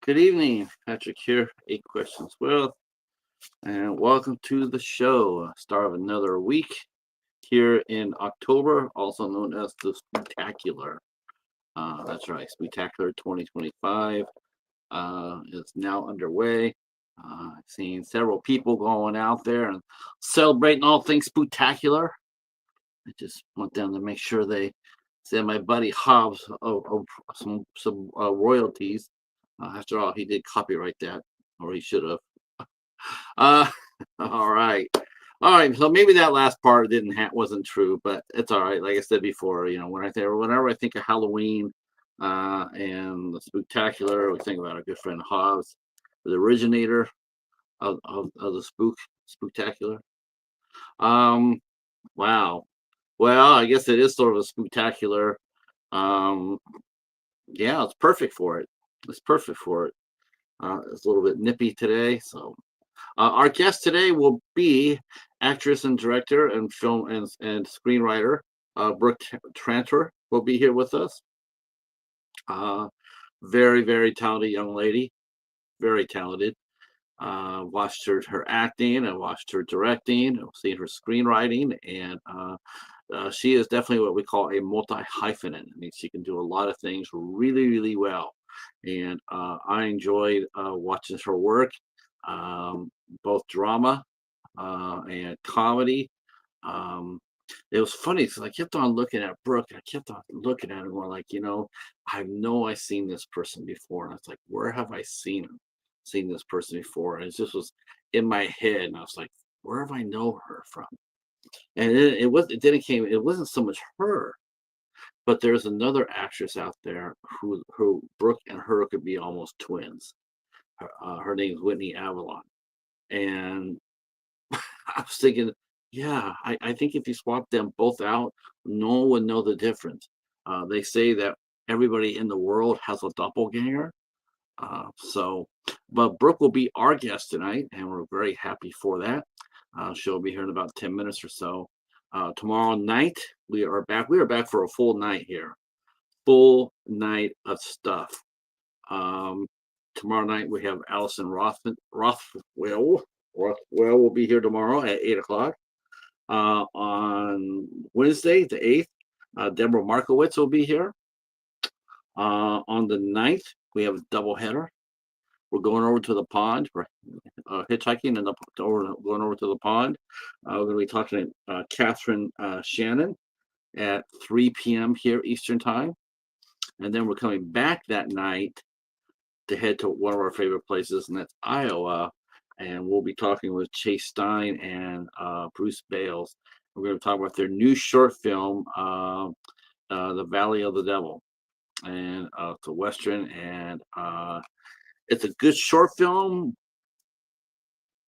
Good evening, Patrick here, 8 Questions Wealth, and welcome to the show. Start of another week here in October, also known as the Spectacular. That's right, Spectacular 2025 is now underway. I've seen several people going out there and celebrating all things spectacular. I just want them to make sure they send my buddy Hobbs some royalties. After all, he did copyright that, or he should have. Uh, all right, all right. So maybe that last part wasn't true, but it's all right. Like I said before, whenever I think of Halloween and the spectacular, we think about our good friend Hobbs, the originator of the spectacular. Um, wow. Well, I guess it is sort of a spectacular. Um, yeah, it's perfect for it. It's perfect for it. It's a little bit nippy today, so our guest today will be actress and director and film and screenwriter Brooke Trantor will be here with us. Very, very talented young lady, very talented. Watched her acting, I watched her directing, I've seen her screenwriting, and she is definitely what we call a multi hyphenate. I mean, she can do a lot of things really, really well, and I enjoyed watching her work, both drama and comedy. Um, it was funny because I kept on looking at Brooke. I kept on looking at her, going like, I know I've seen this person before, and I was like, where have I seen this person before? And it just was in my head, and I was like, where have I know her from? And it wasn't so much her, but there's another actress out there who Brooke and her could be almost twins. Her name is Whitney Avalon, and I was thinking, yeah, I think if you swap them both out, no one would know the difference. They say that everybody in the world has a doppelganger. But Brooke will be our guest tonight, and we're very happy for that. She'll be here in about 10 minutes or so. Tomorrow night, we are back. We are back for a full night here, full night of stuff. Um, Tomorrow night, we have Allison Rothwell will be here tomorrow at 8 o'clock. On Wednesday, the 8th, Deborah Markowitz will be here. On the 9th, we have a doubleheader. We're going over to the pond. We're hitchhiking and going over to the pond. We're going to be talking to Catherine Shannon at 3 p.m. here Eastern Time. And then we're coming back that night to head to one of our favorite places, and that's Iowa. And we'll be talking with Chase Stein and Bruce Bales. We're going to talk about their new short film, The Valley of the Devil. And it's a Western, and it's a good short film,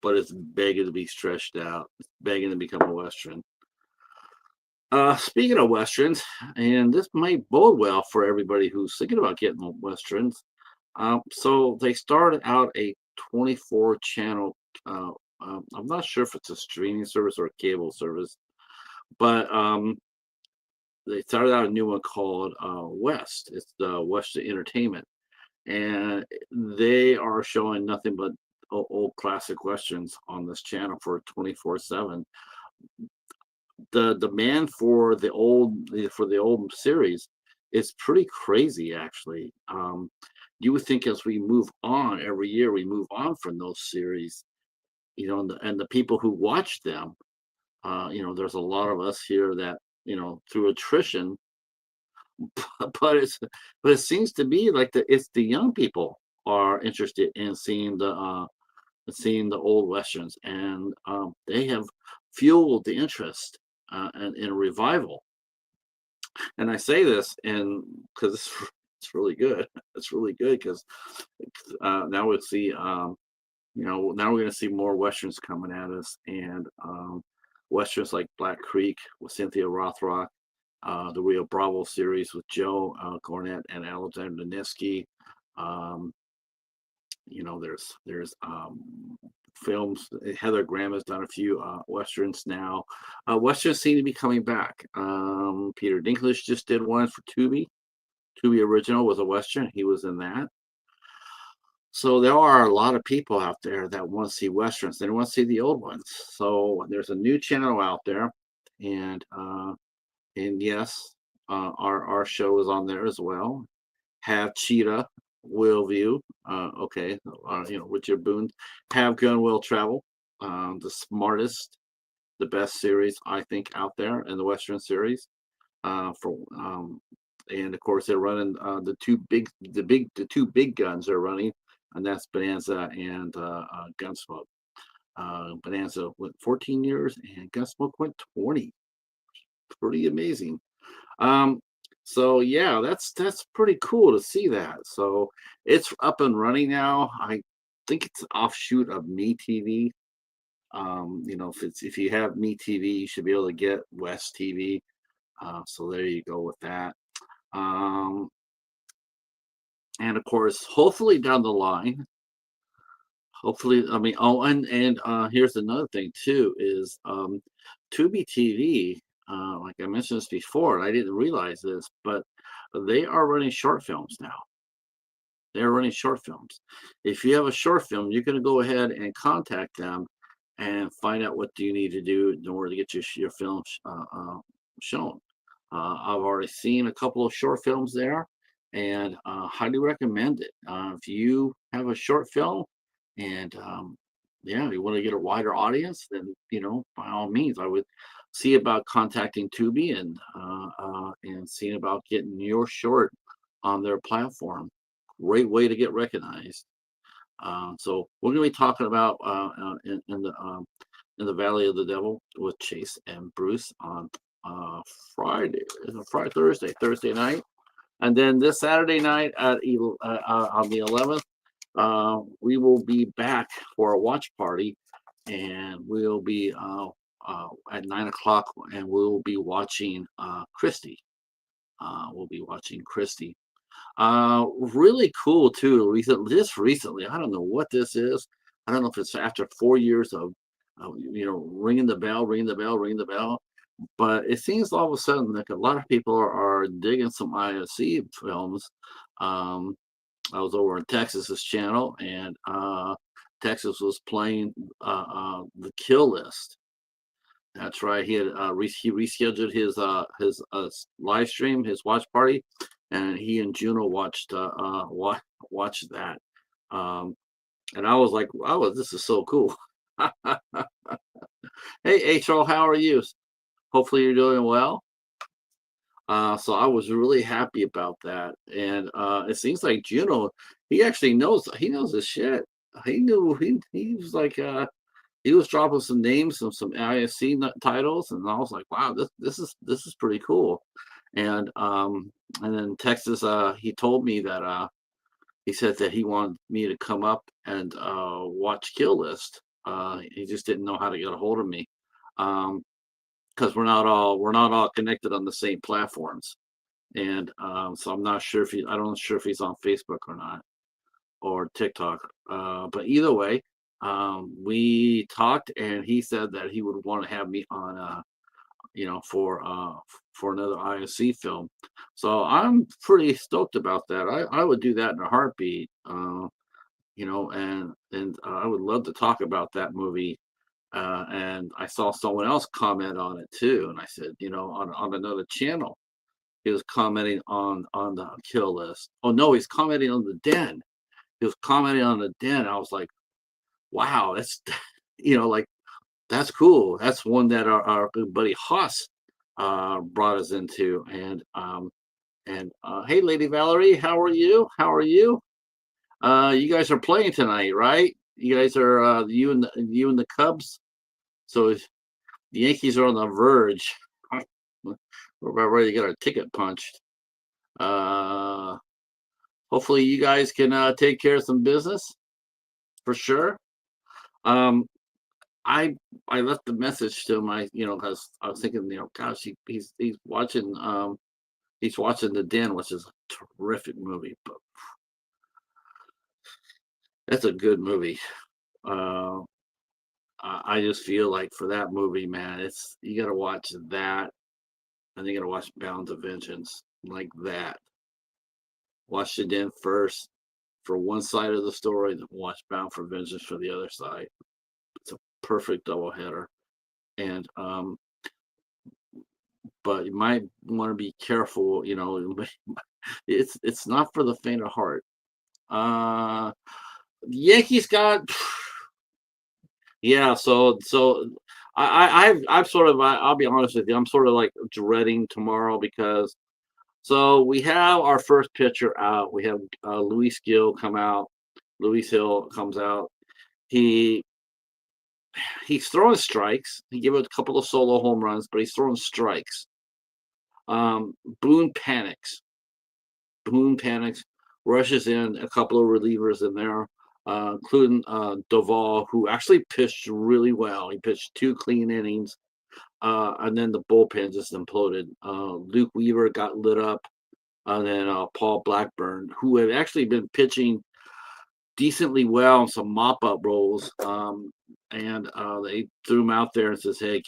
but it's begging to be stretched out. It's begging to become a Western. Speaking of Westerns, and this might bode well for everybody who's thinking about getting Westerns. So they started out a 24 channel. I'm not sure if it's a streaming service or a cable service, but they started out a new one called West. It's the Western Entertainment, and they are showing nothing but old classic westerns on this channel for 24/7. The demand for the old series is pretty crazy, actually. You would think as we move on every year, we move on from those series, and the people who watch them, there's a lot of us here that, through attrition, but it seems to be like it's the young people are interested in seeing the old westerns, and they have fueled the interest in a revival. And I say this and because it's really good. It's really good because now we'll see. Now we're going to see more westerns coming at us, and westerns like Black Creek with Cynthia Rothrock, the Rio Bravo series with Joe Cornette and Alexander Ninsky. There's films. Heather Graham has done a few westerns now. Westerns seem to be coming back. Peter Dinklage just did one for Tubi. Tubi original was a western. He was in that. So there are a lot of people out there that want to see westerns. They want to see the old ones. So there's a new channel out there, and yes, our show is on there as well. Have Cheetah Will View, okay, Richard Boone. Have Gun Will Travel, the smartest, the best series I think out there in the Western series. For And of course they're running the two big guns are running, and that's Bonanza and Gunsmoke. Bonanza went 14 years, and Gunsmoke went 20. Pretty amazing. Um, so yeah, that's pretty cool to see that. So it's up and running now. I think it's an offshoot of Me TV. If you have Me TV, you should be able to get West TV. So there you go with that. Um, and of course, hopefully down the line, hopefully, I mean, oh, and here's another thing too is Tubi TV. Like I mentioned this before, and I didn't realize this, but they are running short films now. They're running short films. If you have a short film, you're going to go ahead and contact them and find out what do you need to do in order to get your film shown. I've already seen a couple of short films there, and highly recommend it. If you have a short film and yeah, you want to get a wider audience, then by all means, I would see about contacting Tubi and seeing about getting your short on their platform. Great way to get recognized. So we're going to be talking about in the Valley of the Devil with Chase and Bruce on Friday, Thursday night, and then this Saturday night on the 11th, we will be back for a watch party, and we'll be at 9 o'clock, and we'll be watching Christie. We'll be watching Christie. Really cool too. Recently, I don't know what this is. I don't know if it's after 4 years of, ringing the bell, ringing the bell, ringing the bell. But it seems all of a sudden like a lot of people are digging some IFC films. I was over in Texas's channel, and Texas was playing the Kill List. That's right. He rescheduled his live stream, his watch party, and he and Juno watched that. And I was like, "Wow, this is so cool." Hey, H.O., how are you? Hopefully you're doing well. So I was really happy about that, and it seems like Juno, he actually knows his shit. He was like he was dropping some names of some ISC titles, and I was like, wow, this is pretty cool. And then Texas, he told me that he said that he wanted me to come up and watch Kill List. He just didn't know how to get a hold of me. Because we're not all connected on the same platforms, and so I'm not sure I don't sure if he's on Facebook or not, or TikTok. But either way, we talked, and he said that he would want to have me on, for another ISC film. So I'm pretty stoked about that. I would do that in a heartbeat. And I would love to talk about that movie. And I saw someone else comment on it too, and I said, on another channel, he was commenting on the Kill List. Oh no, he's commenting on the Den. He was commenting on the Den. I was like, wow, that's like that's cool. That's one that our good buddy Haas brought us into. And hey, Lady Valerie, how are you? How are you? You guys are playing tonight, right? You guys are you and the Cubs. So the Yankees are on the verge. We're about ready to get our ticket punched. Hopefully you guys can take care of some business for sure. Um, I left the message to my, because I was thinking, gosh, he's watching The Den, which is a terrific movie, but that's a good movie. I just feel like for that movie, man, you got to watch that, and you got to watch Bound to Vengeance like that. Watch The Den first, for one side of the story, then watch Bound for Vengeance for the other side. It's a perfect doubleheader. And but you might want to be careful, it's not for the faint of heart. Yankees got yeah, so I've sort of I'll be honest with you, I'm sort of like dreading tomorrow because so we have our first pitcher out. We have Luis Gill come out. Luis Hill comes out. He he's throwing strikes. He gave a couple of solo home runs, but he's throwing strikes. Boone panics. Boone panics, rushes in a couple of relievers in there, including Duvall, who actually pitched really well. He pitched 2 clean innings, and then the bullpen just imploded. Luke Weaver got lit up, and then Paul Blackburn, who had actually been pitching decently well in some mop-up roles, and they threw him out there and says, "Hey,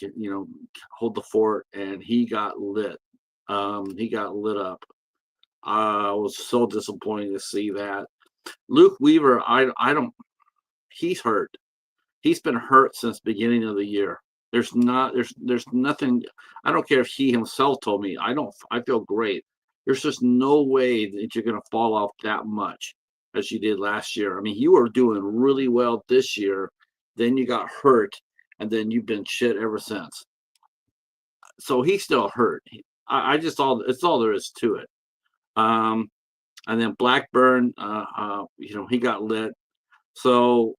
hold the fort," and he got lit. He got lit up. I was so disappointed to see that. Luke Weaver, I don't. He's hurt. He's been hurt since the beginning of the year. There's nothing. I don't care if he himself told me. I feel great. There's just no way that you're going to fall off that much as you did last year. I mean, you were doing really well this year. Then you got hurt, and then you've been shit ever since. So he's still hurt. It's all there is to it. And then Blackburn, he got lit. So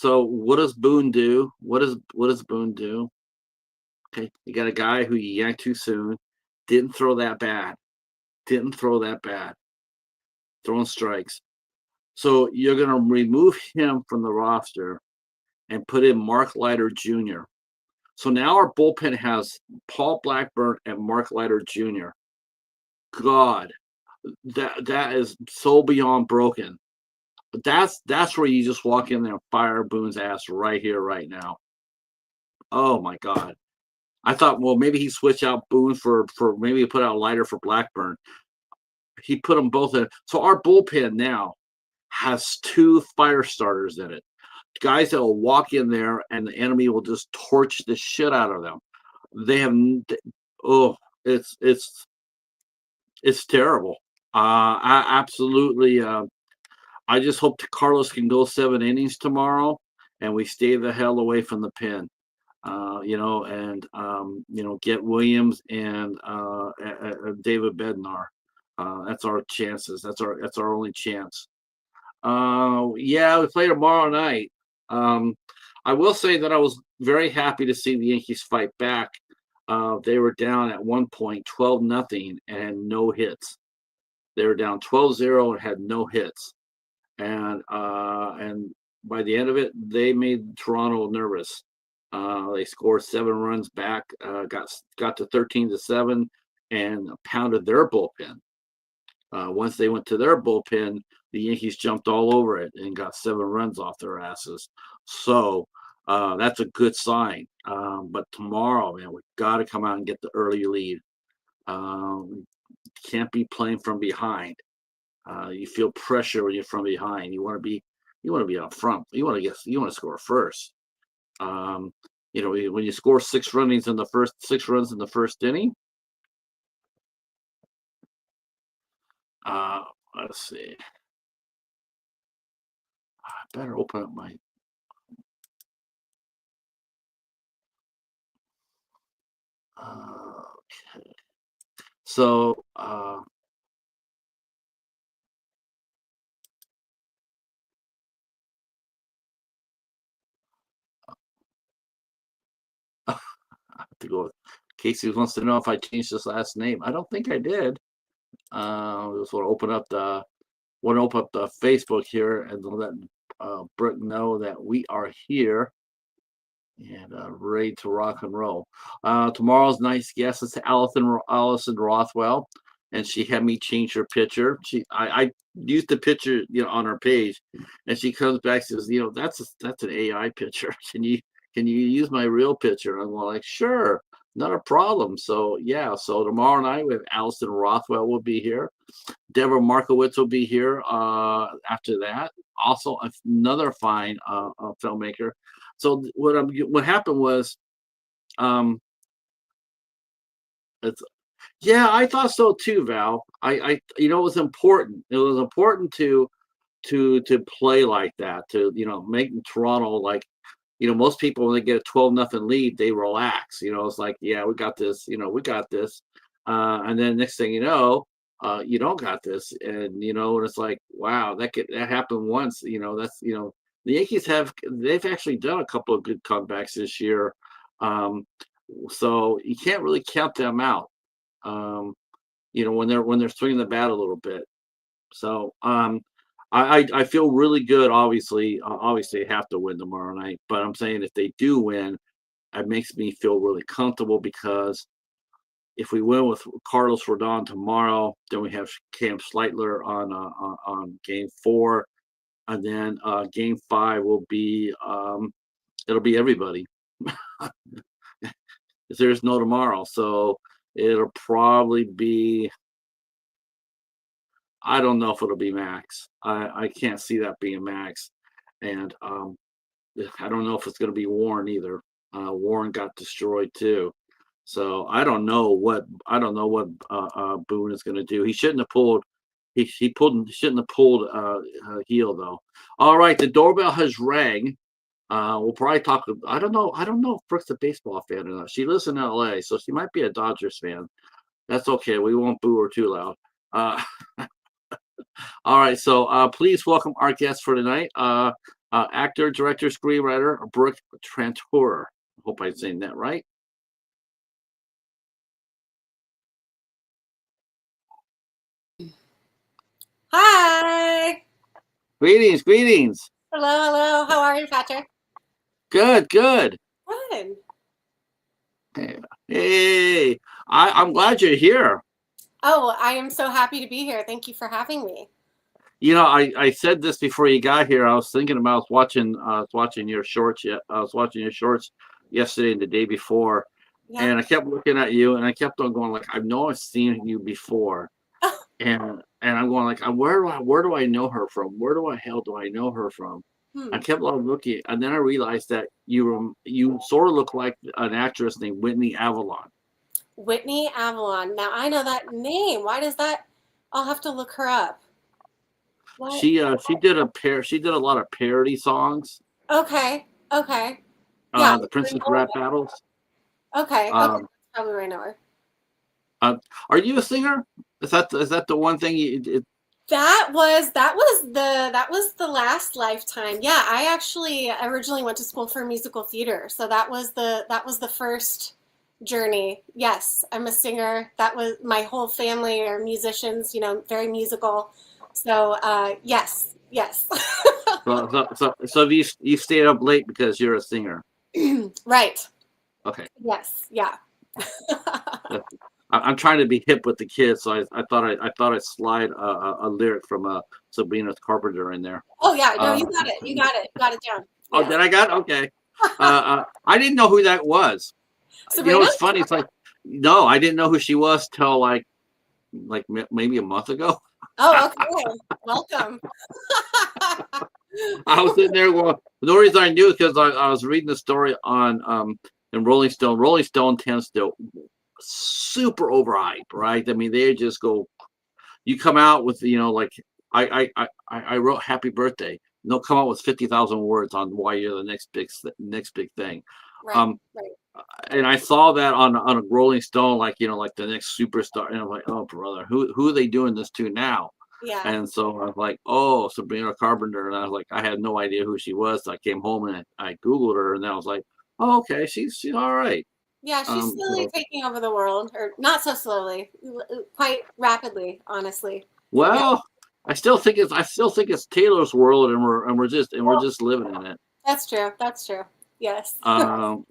what does Boone do? What does Boone do? Okay, you got a guy who you yanked too soon, didn't throw that bad, throwing strikes. So you're gonna remove him from the roster and put in Mark Leiter Jr. So now our bullpen has Paul Blackburn and Mark Leiter Jr. God, that is so beyond broken. But that's where you just walk in there and fire Boone's ass right here, right now. Oh my God. I thought, well, maybe he switched out Boone for maybe he put out Leiter for Blackburn. He put them both in. So our bullpen now has 2 fire starters in it. Guys that will walk in there and the enemy will just torch the shit out of them. They have it's terrible. I absolutely. I just hope Carlos can go 7 innings tomorrow, and we stay the hell away from the pen. Get Williams and David Bednar. That's our chances. That's our only chance. Yeah, we play tomorrow night. I will say that I was very happy to see the Yankees fight back. They were down at one point 12-0 and no hits. They were down 12-0 and had no hits. And by the end of it, they made Toronto nervous. They scored 7 runs back, got to 13-7, and pounded their bullpen. Once they went to their bullpen, the Yankees jumped all over it and got 7 runs off their asses. So that's a good sign. But tomorrow, man, we got to come out and get the early lead. Can't be playing from behind. You feel pressure when you're from behind. You want to be up front. You want to score first. When you score 6 runs in the first inning. Let's see. I better open up my. Okay. So. To go. Casey wants to know if I changed his last name. I don't think I did. I just want to open up the Facebook here and let Brooke know that we are here and ready to rock and roll. Tomorrow's nice guest is Allison Rothwell, and she had me change her picture. I used the picture on her page, and she comes back and says, that's an AI picture. Can you use my real picture? And I'm like, sure. not a problem. So yeah, so tomorrow night we have Allison Rothwell will be here. Deborah Markowitz will be here after that. Also, another fine filmmaker. So what happened was, um, it's yeah, I thought so too, Val. It was important. It was important to play like that, to make Toronto like, most people when they get a 12-0 lead, they relax. It's like, yeah, we got this. We got this. And then next thing you know, you don't got this, and it's like, wow, that happened once. The Yankees they've actually done a couple of good comebacks this year, um, so you can't really count them out. Um, when they're swinging the bat a little bit. So I feel really good. Obviously, they have to win tomorrow night. But I'm saying if they do win, it makes me feel really comfortable because if we win with Carlos Rodon tomorrow, then we have Cam Sleitler on game 4, and then game 5 will be it'll be everybody. There's no tomorrow, so it'll probably be. I don't know if it'll be Max. I can't see that being Max, and I don't know if it's going to be Warren either. Warren got destroyed too, so I don't know what Boone is going to do. He shouldn't have pulled. He shouldn't have pulled heel though. All right, the doorbell has rang. We'll probably talk. I don't know. I don't know if Brooke's a baseball fan or not. She lives in L.A., so she might be a Dodgers fan. That's okay. We won't boo her too loud. Uh, All right, so please welcome our guest for tonight, actor, director, screenwriter, Brooke Trantor. Hope I'm saying that right. Hi. Greetings, greetings. Hello, hello. How are you, Patrick? Good, good. Good. Hey, I'm glad you're here. Oh, I am so happy to be here. Thank you for having me. I said this before you got here. I was thinking about I was watching your shorts. I was watching your shorts yesterday and the day before, Yeah. and I kept looking at you, and I kept on going like, I know I've seen you before. Oh, And I'm going like, where do I know her from? Where do I hell do I know her from? I hmm. kept on looking, and then I realized that you sort of look like an actress named Whitney Avalon. Whitney Avalon. Now I know that name. Why does that? I'll have to look her up. What? She did a lot of parody songs, Okay. Okay. Yeah. the Princess I know Rap battles. her. Okay. Okay. That's Um, probably where I know her. uh, are you a singer? Is that the one thing That was the last lifetime. Yeah, I actually originally went to school for musical theater, so that was the first journey. Yes, I'm a singer. That was my whole family are musicians, very musical. So yes, yes. so you stayed up late because you're a singer? Right. Okay. Yes. Yeah. I'm trying to be hip with the kids, so I thought I'd slide a lyric from Sabrina Carpenter in there. Oh yeah, no, you Uh, got it. You got it. Got it down. oh, Yes. did I got okay? I didn't know who that was. Sabrina? It's funny. It's like no, I didn't know who she was till like maybe a month ago. Oh, okay. Welcome. I was sitting there. Well, the reason I knew is because I was reading the story on in Rolling Stone. Rolling Stone tends to super overhype, right? I mean, they just go. You come out with like I wrote happy birthday. And they'll come out with 50,000 words on why you're the next big thing. Right. Um, Right. and I saw that on a Rolling Stone, like like the next superstar, and I'm like, oh brother, who are they doing this to now? Yeah. And so I was like, oh, Sabrina Carpenter, and I was like, I had no idea who she was. So I came home and I Googled her, and I was like, oh, okay, she's all right. Yeah, she's slowly So taking over the world, or not so slowly, quite rapidly, honestly. Yeah, well, I still think it's Taylor's world, and we're just living in it. that's true. That's true. Yes. Um,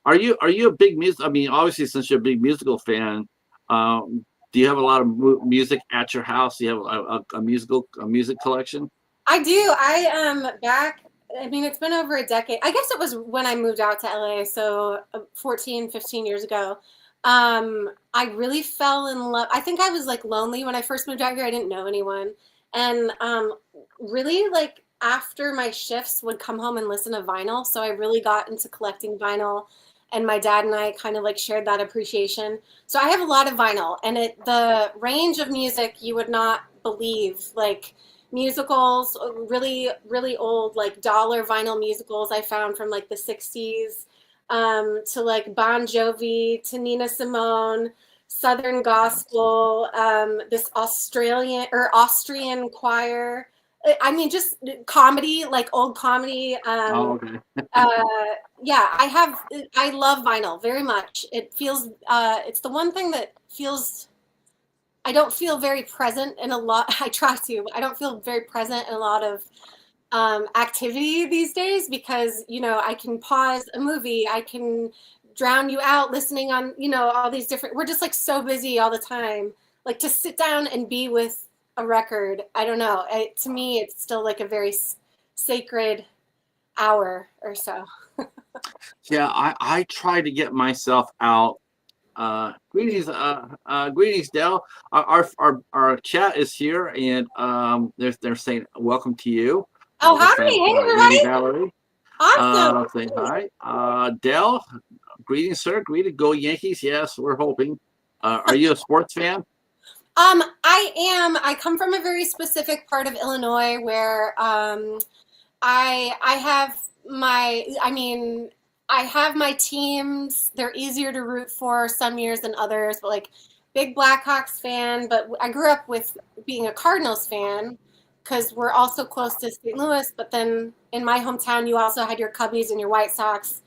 are you a big music? I mean, obviously, since you're a big musical fan, do you have a lot of music at your house? Do you have a music collection? I do. I am back. I mean, it's been over a decade. I guess it was when I moved out to LA, so 14, 15 years ago. I really fell in love. I think I was like lonely when I first moved out here. I didn't know anyone. And really like after my shifts would come home and listen to vinyl. So I really got into collecting vinyl, and my dad and I kind of like shared that appreciation. So I have a lot of vinyl, and the range of music you would not believe, like musicals, really, really old, like dollar vinyl musicals I found from like the 60s, to like Bon Jovi, to Nina Simone, Southern gospel, this Austrian choir. I mean, just comedy, like old comedy. Oh, okay. Uh, yeah, I love vinyl very much. It feels, it's the one thing that feels, I don't feel very present in a lot. I try to. I don't feel very present in a lot of activity these days because I can pause a movie. I can drown you out listening on all these different. We're just like so busy all the time. Like to sit down and be with a record. I don't know. To me, it's still like a very sacred hour or so. Yeah, I try to get myself out. Greetings, Dell. Our chat is here, and they're saying welcome to you. Oh, We're hi! saying Hey, Lady everybody! Valerie. Awesome. Saying hi. Dell, greetings, sir. Greeted. Go Yankees. Yes, we're hoping. Are you a sports fan? I am. I come from a very specific part of Illinois where I have I mean, I have my teams. They're easier to root for some years than others, but like big Blackhawks fan. But I grew up with being a Cardinals fan because we're also close to St. Louis. But then in my hometown, you also had your Cubbies and your White Sox.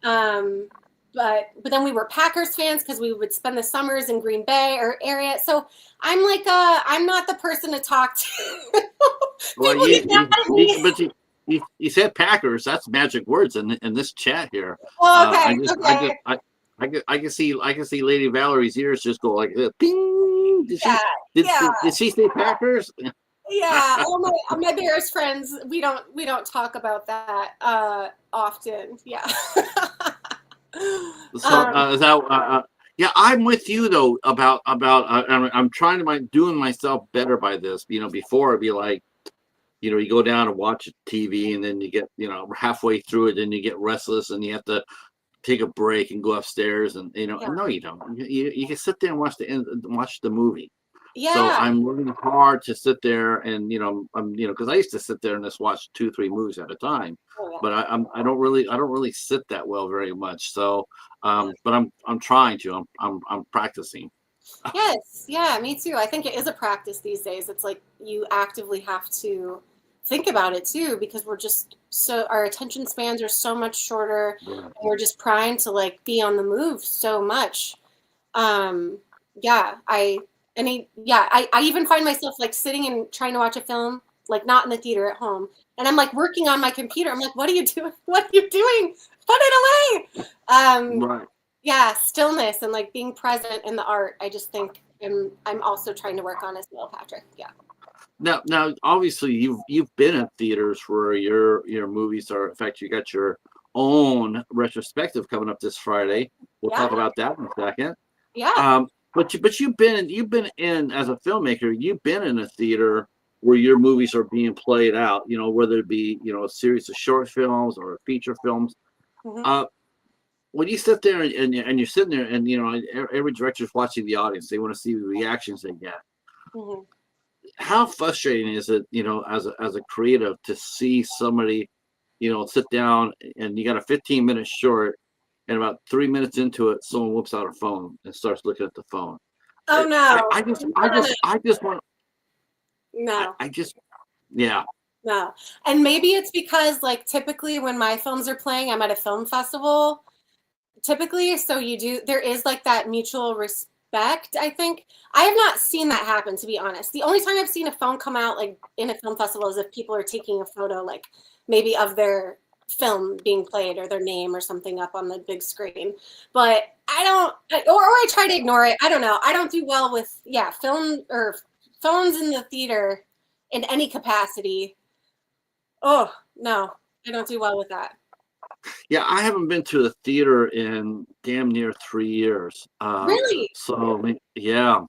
Um, but then we were Packers fans because we would spend the summers in Green Bay or area. So I'm like I'm not the person to talk to. Well, People get mad at me. but you said Packers. That's magic words in this chat here. Oh, I okay, just okay. I can see Lady Valerie's ears just go like this. Ping. Yeah, yeah, Did she say Packers? yeah. All my Bears friends, we don't talk about that often. Yeah. So um, is that yeah, I'm with you though about I'm trying to doing myself better by this. Before it'd be like, you go down and watch TV and then you get, halfway through it and you get restless and you have to take a break and go upstairs and yeah, no, you don't. You can sit there and watch the movie. So yeah, I'm working hard to sit there and because I used to sit there and just watch 2, 3 movies at a time, oh, yeah, but I don't really sit that well very much. So yeah. but I'm trying to. I'm practicing. Yes, yeah, me too. I think it is a practice these days. It's like you actively have to think about it too because we're just so our attention spans are so much shorter Yeah. and we're just primed to like be on the move so much. Um, yeah, I even find myself like sitting and trying to watch a film, like not in the theater at home. And I'm like working on my computer. I'm like, what are you doing? What are you doing? Put it away. Right. Yeah, stillness and like being present in the art. I just think I'm also trying to work on as well, Patrick. Yeah. Now, obviously, you've been in theaters where your movies are. In fact, you got your own retrospective coming up this Friday. We'll Yeah. talk about that in a second. Yeah. But you've been in as a filmmaker. You've been in a theater where your movies are being played out. Whether it be a series of short films or feature films. Hmm. Uh, when you sit there and you're sitting there and every director's watching the audience, they want to see the reactions they get. Hmm. How frustrating is it, as a creative to see somebody, sit down and you got a 15-minute short and about 3 minutes into it, someone whips out a phone and starts looking at the phone. Oh no. I just want, No. I just, yeah, No. And maybe it's because like typically when my films are playing, I'm at a film festival typically, so there is like that mutual respect. I think I have not seen that happen, to be honest. The only time I've seen a phone come out like in a film festival is if people are taking a photo, like maybe of their film being played or their name or something up on the big screen. But I don't, or I try to ignore it. I don't know. I don't do well with film or phones in the theater in any capacity. Oh no, I don't do well with that. Yeah, I haven't been to the theater in damn near 3 years. Really? Yeah.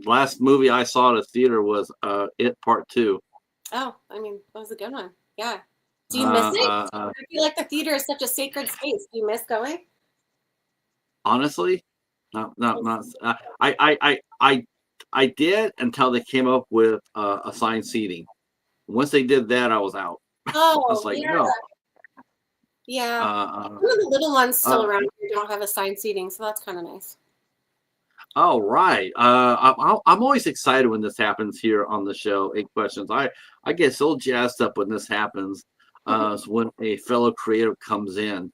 Last movie I saw at a theater was It Part Two. Oh, I mean, that was a good one. Yeah. Do you miss Uh, it? uh, uh, I feel like the theater is such a sacred space. Do you miss going? Honestly, not. I did until they came up with assigned seating. Once they did that, I was out. I was Oh, like, yeah. no. Yeah. Uh, Some of the little ones still uh, around here don't have assigned seating, so that's kind of nice. Oh, right. I'm always excited when this happens here on the show. Eight questions. I get so jazzed up when this happens. So when a fellow creative comes in,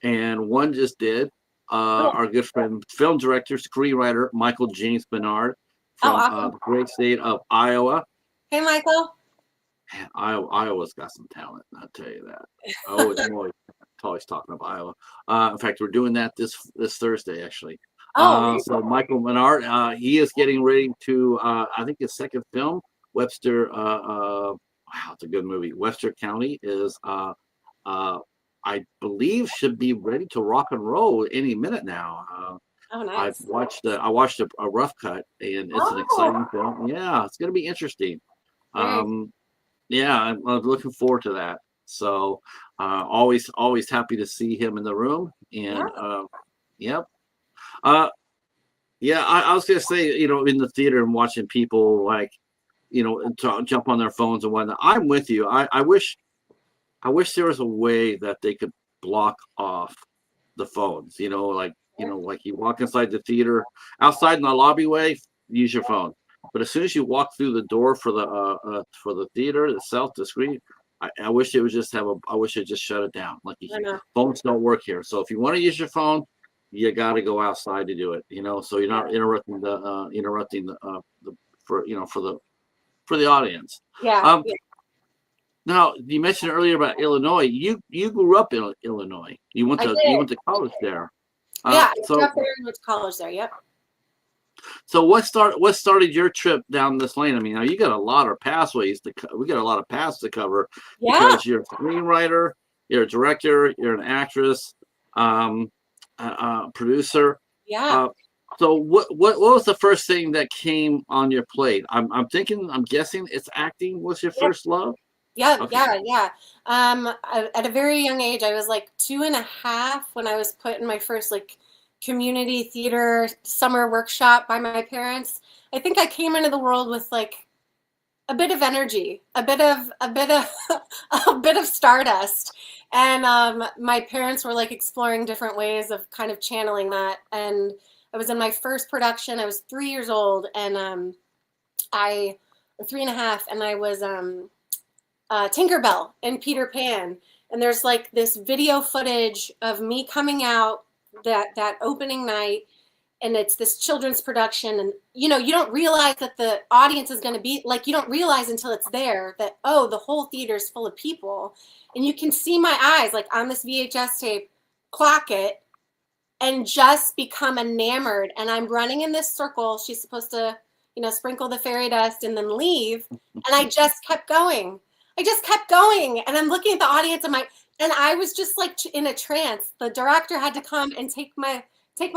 and one just did. Oh, Our good friend, film director, screenwriter Michael James Bernard oh, from awesome. the great state of Iowa. Hey, Michael. Man, Iowa's got some talent. I'll tell you that. I'm always talking about Iowa. In fact, we're doing that this Thursday, actually. Oh, very So Michael Menard, he is getting ready to, I think his second film, Webster. Wow, it's a good movie. Webster County is, I believe, should be ready to rock and roll any minute now. oh, I've nice. watched I watched a rough cut, and it's an Oh, exciting film. Yeah, it's going to be interesting. very. Um, yeah, I'm looking forward to that. So, always happy to see him in the room. Yeah. And yep. Uh, yeah, I was gonna say, in the theater and watching people like, jump on their phones and whatnot. I'm with you. I wish there was a way that they could block off the phones. Like you walk inside the theater, outside in the lobby way, use your phone. But as soon as you walk through the door for the theater itself, the screen, I wish it would just I wish it just shut it down. Like I know. phones don't work here. So if you want to use your phone, you got to go outside to do it. So you're not interrupting the for the audience. Yeah. Um, Yeah. Now you mentioned earlier about Illinois. You grew up in Illinois. You went I to did. college there. Yeah. I grew So up there and went to college there. Yep. so what started your trip down this lane? I mean, now you got a lot of pathways we got a lot of paths to cover Yeah. because you're a screenwriter, you're a director, you're an actress, um, producer. Yeah. Uh, so what was the first thing that came on your plate? I'm guessing it's acting was your Yep. first love. Yeah. Okay. Yeah. Yeah. At a very young age, I was like 2.5 when I was put in my first like community theater summer workshop by my parents. I think I came into the world with like a bit of energy, a bit of a bit of stardust. And my parents were like exploring different ways of kind of channeling that. And I was in my first production. I was 3 years old, and I 3.5, and I was Tinkerbell in Peter Pan. And there's like this video footage of me coming out that opening night, and it's this children's production, and you don't realize that the audience is going to be like, you don't realize until it's there that, oh, the whole theater is full of people, and you can see my eyes like on this VHS tape clock it and just become enamored. And I'm running in this circle. She's supposed to sprinkle the fairy dust and then leave, and I just kept going. And I'm looking at the audience, and I was just like in a trance. The director had to come and take my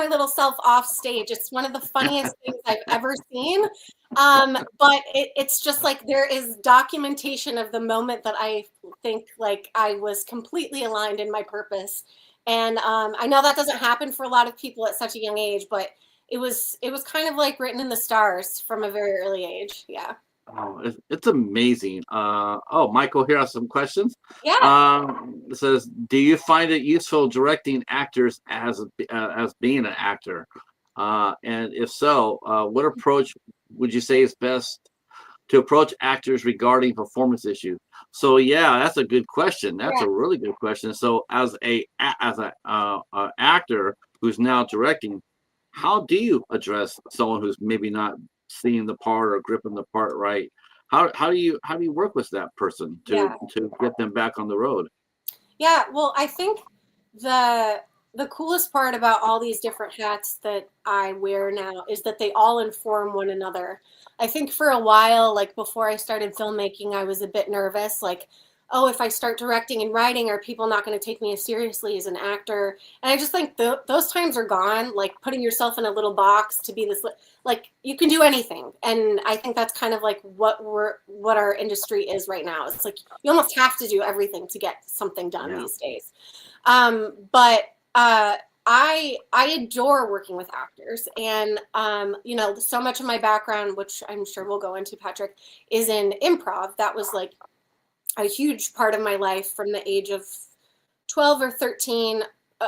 little self off stage. It's one of the funniest things I've ever seen. But it's just like there is documentation of the moment that I think like I was completely aligned in my purpose. And I know that doesn't happen for a lot of people at such a young age, but it was kind of like written in the stars from a very early age. Yeah. Oh, it's amazing. Michael, here are some questions. Yeah. It says, do you find it useful directing actors as being an actor? And if so, what approach would you say is best to approach actors regarding performance issues? So yeah, that's a good question. That's Yeah. a really good question. So as a actor who's now directing, how do you address someone who's maybe not seeing the part or gripping the part right? How do you work with that person Yeah. to get them back on the road? Yeah, well, I think the coolest part about all these different hats that I wear now is that they all inform one another. I think for a while, like before I started filmmaking, I was a bit nervous. Like oh, if I start directing and writing, are people not going to take me as seriously as an actor? And I just think those times are gone. Like putting yourself in a little box to be this, like you can do anything. And I think that's kind of like what our industry is right now. It's like you almost have to do everything to get something done these days. But I adore working with actors, and you know, so much of my background, which I'm sure we'll go into, Patrick, is in improv. That was like a huge part of my life from the age of 12 or 13,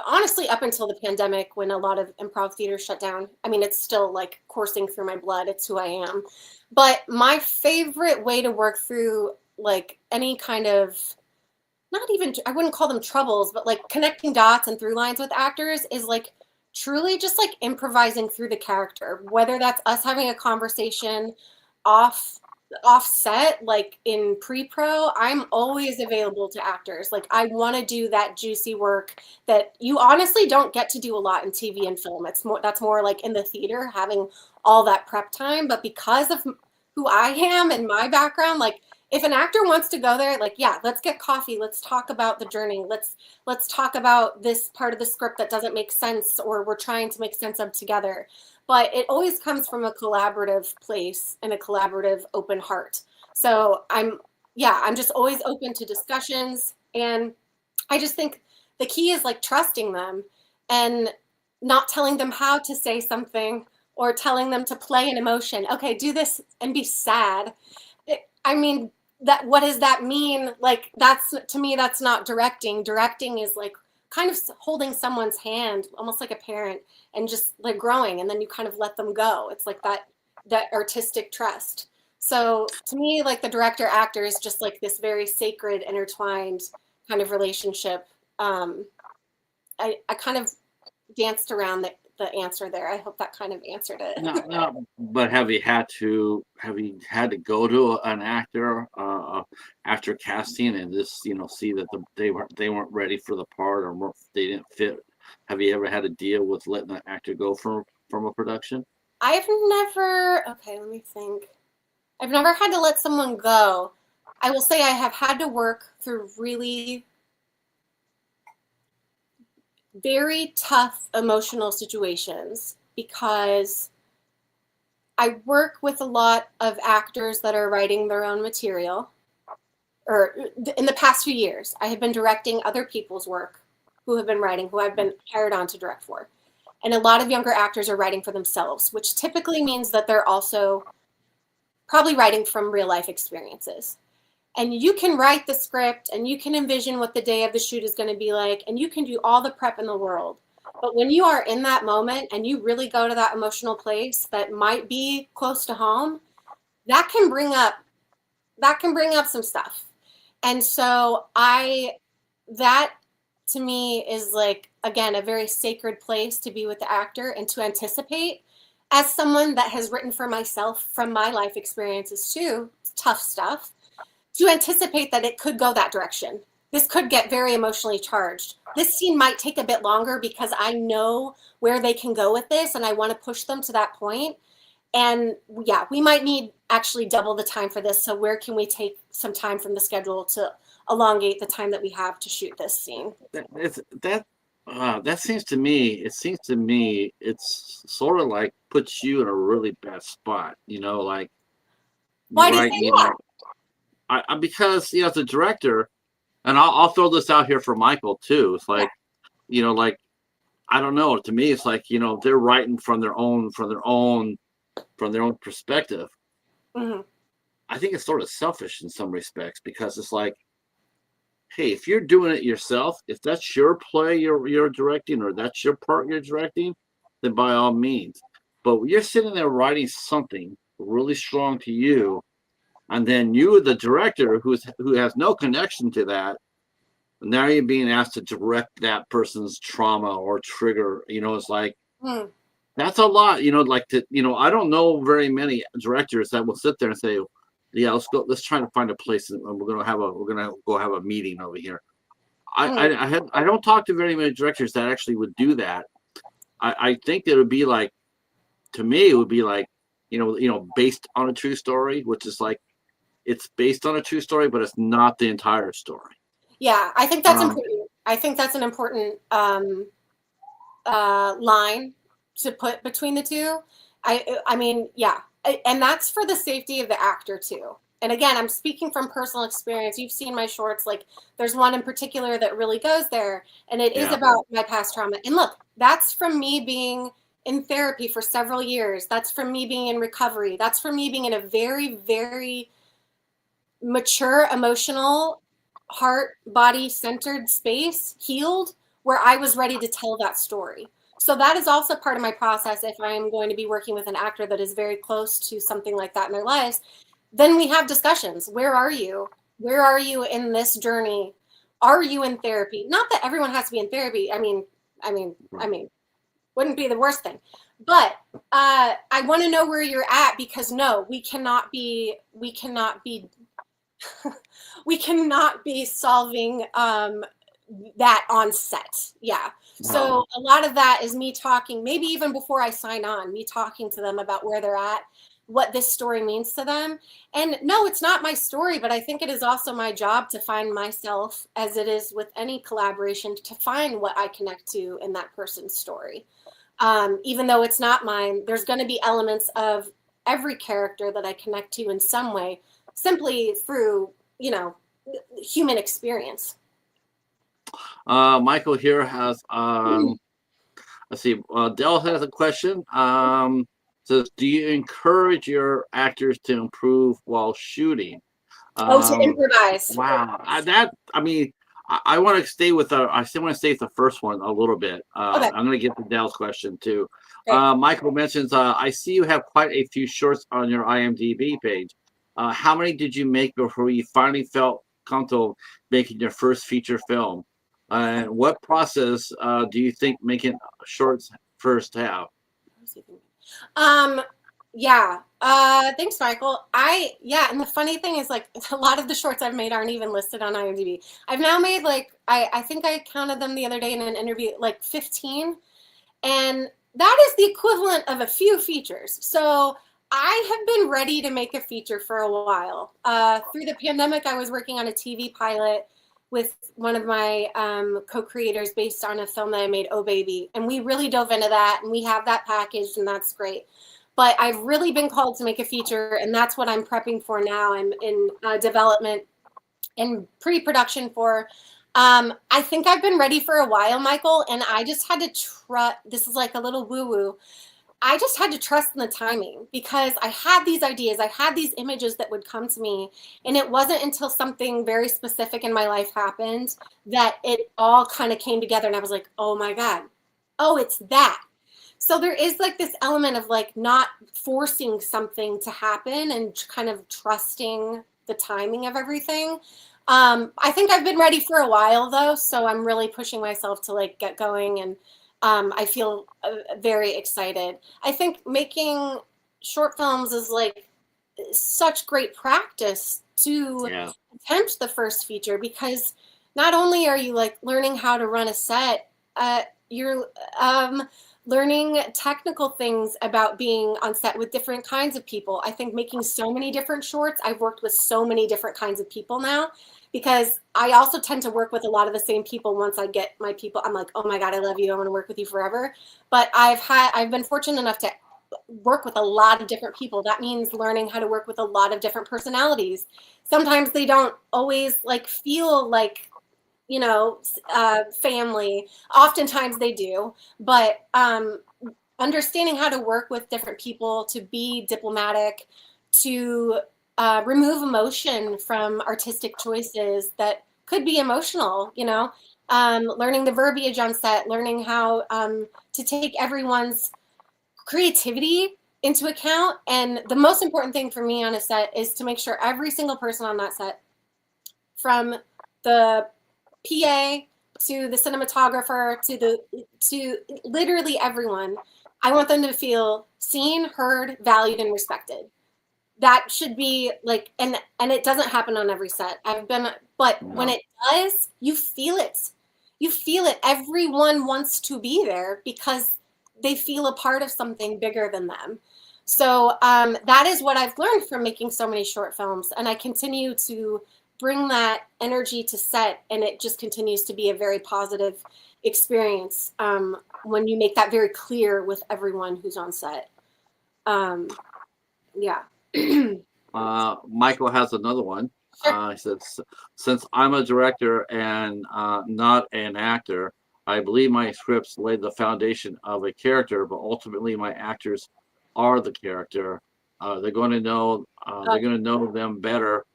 honestly, up until the pandemic when a lot of improv theater shut down. I mean, it's still like coursing through my blood. It's who I am. But my favorite way to work through like any kind of, not even, I wouldn't call them troubles, but like connecting dots and through lines with actors is like truly just like improvising through the character, whether that's us having a conversation offset, like in pre-pro. I'm always available to actors. Like I want to do that juicy work that you honestly don't get to do a lot in TV and film. That's more like in the theater, having all that prep time. But because of who I am and my background, like if an actor wants to go there, like, yeah, let's get coffee. Let's talk about the journey. Let's talk about this part of the script that doesn't make sense or we're trying to make sense of together. But it always comes from a collaborative place and a collaborative open heart. So I'm just always open to discussions. And I just think the key is like trusting them and not telling them how to say something or telling them to play an emotion. Okay, do this and be sad. I mean, that what does that mean? Like that's, to me, that's not directing. Directing is like kind of holding someone's hand, almost like a parent, and just like growing, and then you kind of let them go. It's like that artistic trust. So to me, like the director actor is just like this very sacred, intertwined kind of relationship. I kind of danced around the answer there. I hope that kind of answered it. No, but have you had to go to an actor after casting and just see that they weren't ready for the part or they didn't fit? Have you ever had to deal with letting an actor go from a production? I've never. Okay, let me think. I've never had to let someone go. I will say I have had to work through really very tough emotional situations because I work with a lot of actors that are writing their own material. Or in the past few years, I have been directing other people's work who have been writing, who I've been hired on to direct for. And a lot of younger actors are writing for themselves, which typically means that they're also probably writing from real life experiences. And you can write the script and you can envision what the day of the shoot is going to be like, and you can do all the prep in the world. But when you are in that moment and you really go to that emotional place that might be close to home, that can bring up some stuff. And so that to me is like, again, a very sacred place to be with the actor and to anticipate, as someone that has written for myself from my life experiences too, tough stuff, to anticipate that it could go that direction. This could get very emotionally charged. This scene might take a bit longer because I know where they can go with this and I want to push them to that point. And yeah, we might need actually double the time for this. So where can we take some time from the schedule to elongate the time that we have to shoot this scene? That seems to me, it's sort of like puts you in a really bad spot, like, Why do you right, say that? because as a director, and I'll throw this out here for Michael too. It's like, like, I don't know. To me, it's like, they're writing from their own perspective. Mm-hmm. I think it's sort of selfish in some respects because it's like, hey, if you're doing it yourself, if that's your play you're directing or that's your part you're directing, then by all means. But you're sitting there writing something really strong to you, and then you, the director, who has no connection to that, now you're being asked to direct that person's trauma or trigger. It's like, that's a lot. Like I don't know very many directors that will sit there and say, yeah, let's try to find a place and we're gonna go have a meeting over here. I don't talk to very many directors that actually would do that. I think that it would be like, to me, it would be like, based on a true story, which is like, it's based on a true story, but it's not the entire story. Yeah, I think that's important. I think that's an important line to put between the two. I mean, yeah, and that's for the safety of the actor too. And again, I'm speaking from personal experience. You've seen my shorts. Like, there's one in particular that really goes there, and it is about my past trauma. And look, that's from me being in therapy for several years. That's from me being in recovery. That's from me being in a very, very mature, emotional, heart, body centered space, healed, where I was ready to tell that story. So that is also part of my process. If I'm going to be working with an actor that is very close to something like that in their lives, then we have discussions. Where are you? Where are you in this journey? Are you in therapy? Not that everyone has to be in therapy. I mean, wouldn't be the worst thing. But I want to know where you're at, because no, we cannot be we cannot be solving that on set. Yeah. So a lot of that is me talking, maybe even before I sign on, me talking to them about where they're at, what this story means to them. And no, it's not my story, but I think it is also my job to find myself, as it is with any collaboration, to find what I connect to in that person's story. Even though it's not mine, there's going to be elements of every character that I connect to in some way, simply through, human experience. Michael here has, let's see, Dell has a question. Says, do you encourage your actors to improve while shooting? To improvise. Wow. I want to stay with I still want to stay with the first one a little bit. Okay. I'm going to get to Dell's question too. Great. Michael mentions, I see you have quite a few shorts on your IMDb page. How many did you make before you finally felt comfortable making your first feature film? And what process do you think making shorts first have? Yeah. Thanks, Michael. And the funny thing is, like, a lot of the shorts I've made aren't even listed on IMDb. I've now made, like, I think I counted them the other day in an interview, like 15. And that is the equivalent of a few features. So I have been ready to make a feature for a while. Through the pandemic, I was working on a TV pilot with one of my co-creators based on a film that I made, Oh Baby. And we really dove into that, and we have that packaged, and that's great. But I've really been called to make a feature, and that's what I'm prepping for now. I'm in development and pre-production for. I think I've been ready for a while, Michael, and I just had to trust. This is like a little woo-woo. I just had to trust in the timing, because I had these ideas, I had these images that would come to me, and it wasn't until something very specific in my life happened that it all kind of came together, and I was like, oh my God, oh, it's that. So there is like this element of like not forcing something to happen and kind of trusting the timing of everything. I think I've been ready for a while though, so I'm really pushing myself to like get going, and I feel very excited. I think making short films is like such great practice to attempt the first feature, because not only are you like learning how to run a set, you're learning technical things about being on set with different kinds of people. I think making so many different shorts, I've worked with so many different kinds of people now, because I also tend to work with a lot of the same people. Once I get my people, I'm like, oh my God, I love you, I want to work with you forever. But I've been fortunate enough to work with a lot of different people. That means learning how to work with a lot of different personalities. Sometimes they don't always like feel like, family. Oftentimes they do, but understanding how to work with different people, to be diplomatic, to remove emotion from artistic choices that could be emotional, learning the verbiage on set, learning how to take everyone's creativity into account. And the most important thing for me on a set is to make sure every single person on that set, from the PA to the cinematographer to literally everyone, I want them to feel seen, heard, valued, and respected. That should be like, and it doesn't happen on every set. But when it does, you feel it. You feel it. Everyone wants to be there because they feel a part of something bigger than them. So that is what I've learned from making so many short films. And I continue to bring that energy to set, and it just continues to be a very positive experience when you make that very clear with everyone who's on set. Yeah. Michael has another one. Sure. He says, since I'm a director and not an actor, I believe my scripts lay the foundation of a character, but ultimately my actors are the character. They're going to know. They're going to know them better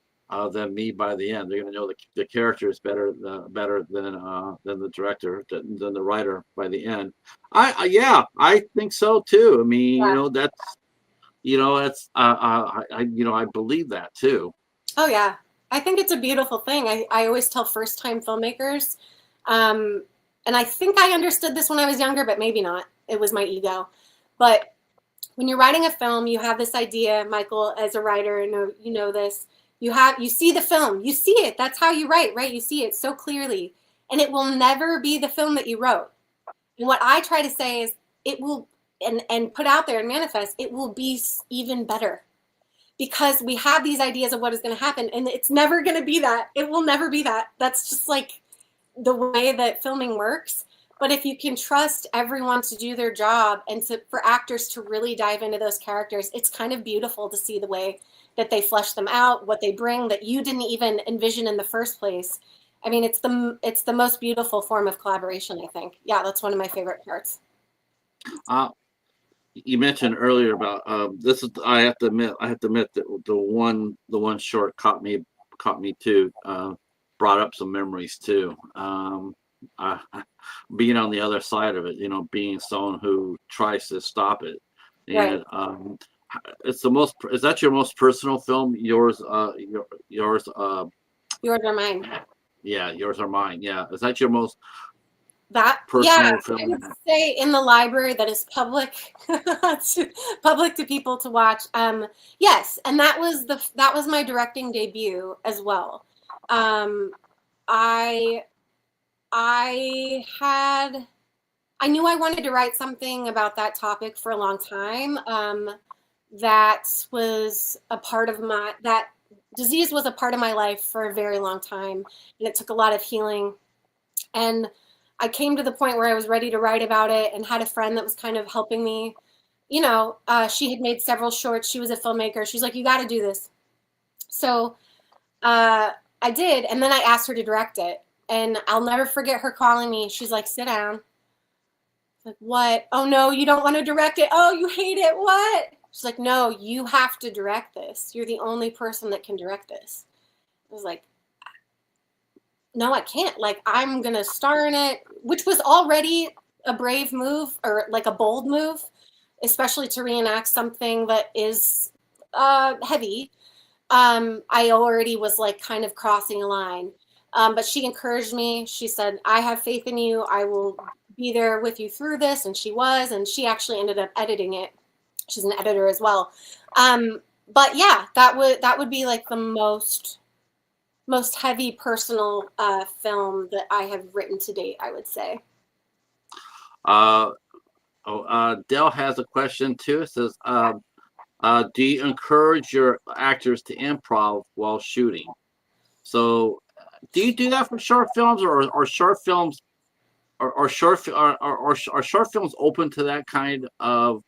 than me by the end. They're going to know the characters better, better than the director, than the writer by the end. Yeah, I think so too. I mean, Yeah. it's I believe that too. Oh, yeah. I think it's a beautiful thing. I always tell first time filmmakers, and I think I understood this when I was younger, but maybe not. It was my ego. But when you're writing a film, you have this idea, Michael, as a writer, you know this. You see the film, you see it. That's how you write, right? You see it so clearly, and it will never be the film that you wrote. And what I try to say is, it will, and put out there and manifest. It will be even better because we have these ideas of what is going to happen, and it's never going to be that. It will never be that. That's just like the way that filming works. But if you can trust everyone to do their job and for actors to really dive into those characters, it's kind of beautiful to see the way that they flesh them out, what they bring that you didn't even envision in the first place. I mean, it's the most beautiful form of collaboration, I think. Yeah, that's one of my favorite parts. Uh, you mentioned earlier about this is I have to admit that the one short caught me too, brought up some memories too. I, being on the other side of it, being someone who tries to stop it, Right. and is that your most personal film? Yours, yours, Yours or mine? yeah, yours or mine? Yeah, is that your most Yeah, personal I film? would say in the library that is public, public to people to watch. Yes, and that was my directing debut as well. Um, I I knew I wanted to write something about that topic for a long time. That was a part of that disease was a part of my life for a very long time, and it took a lot of healing. And I came to the point where I was ready to write about it and had a friend that was kind of helping me. She had made several shorts. She was a filmmaker. She's like, you got to do this. So I did. And then I asked her to direct it. And I'll never forget her calling me. She's like, sit down. Like, what? Oh, no, you don't want to direct it. Oh, you hate it. What? She's like, no, you have to direct this. You're the only person that can direct this. I was like, no, I can't. Like, I'm going to star in it, which was already a brave move or like a bold move, especially to reenact something that is heavy. I already was like kind of crossing a line. But she encouraged me. She said, I have faith in you. I will be there with you through this. And she was, and she actually ended up editing it. She's an editor as well. But yeah, that would be like the most heavy personal film that I have written to date, I would say. Uh, Dell has a question too. It says, do you encourage your actors to improv while shooting? So, do you do that for short films, or short films, or short films open to that kind of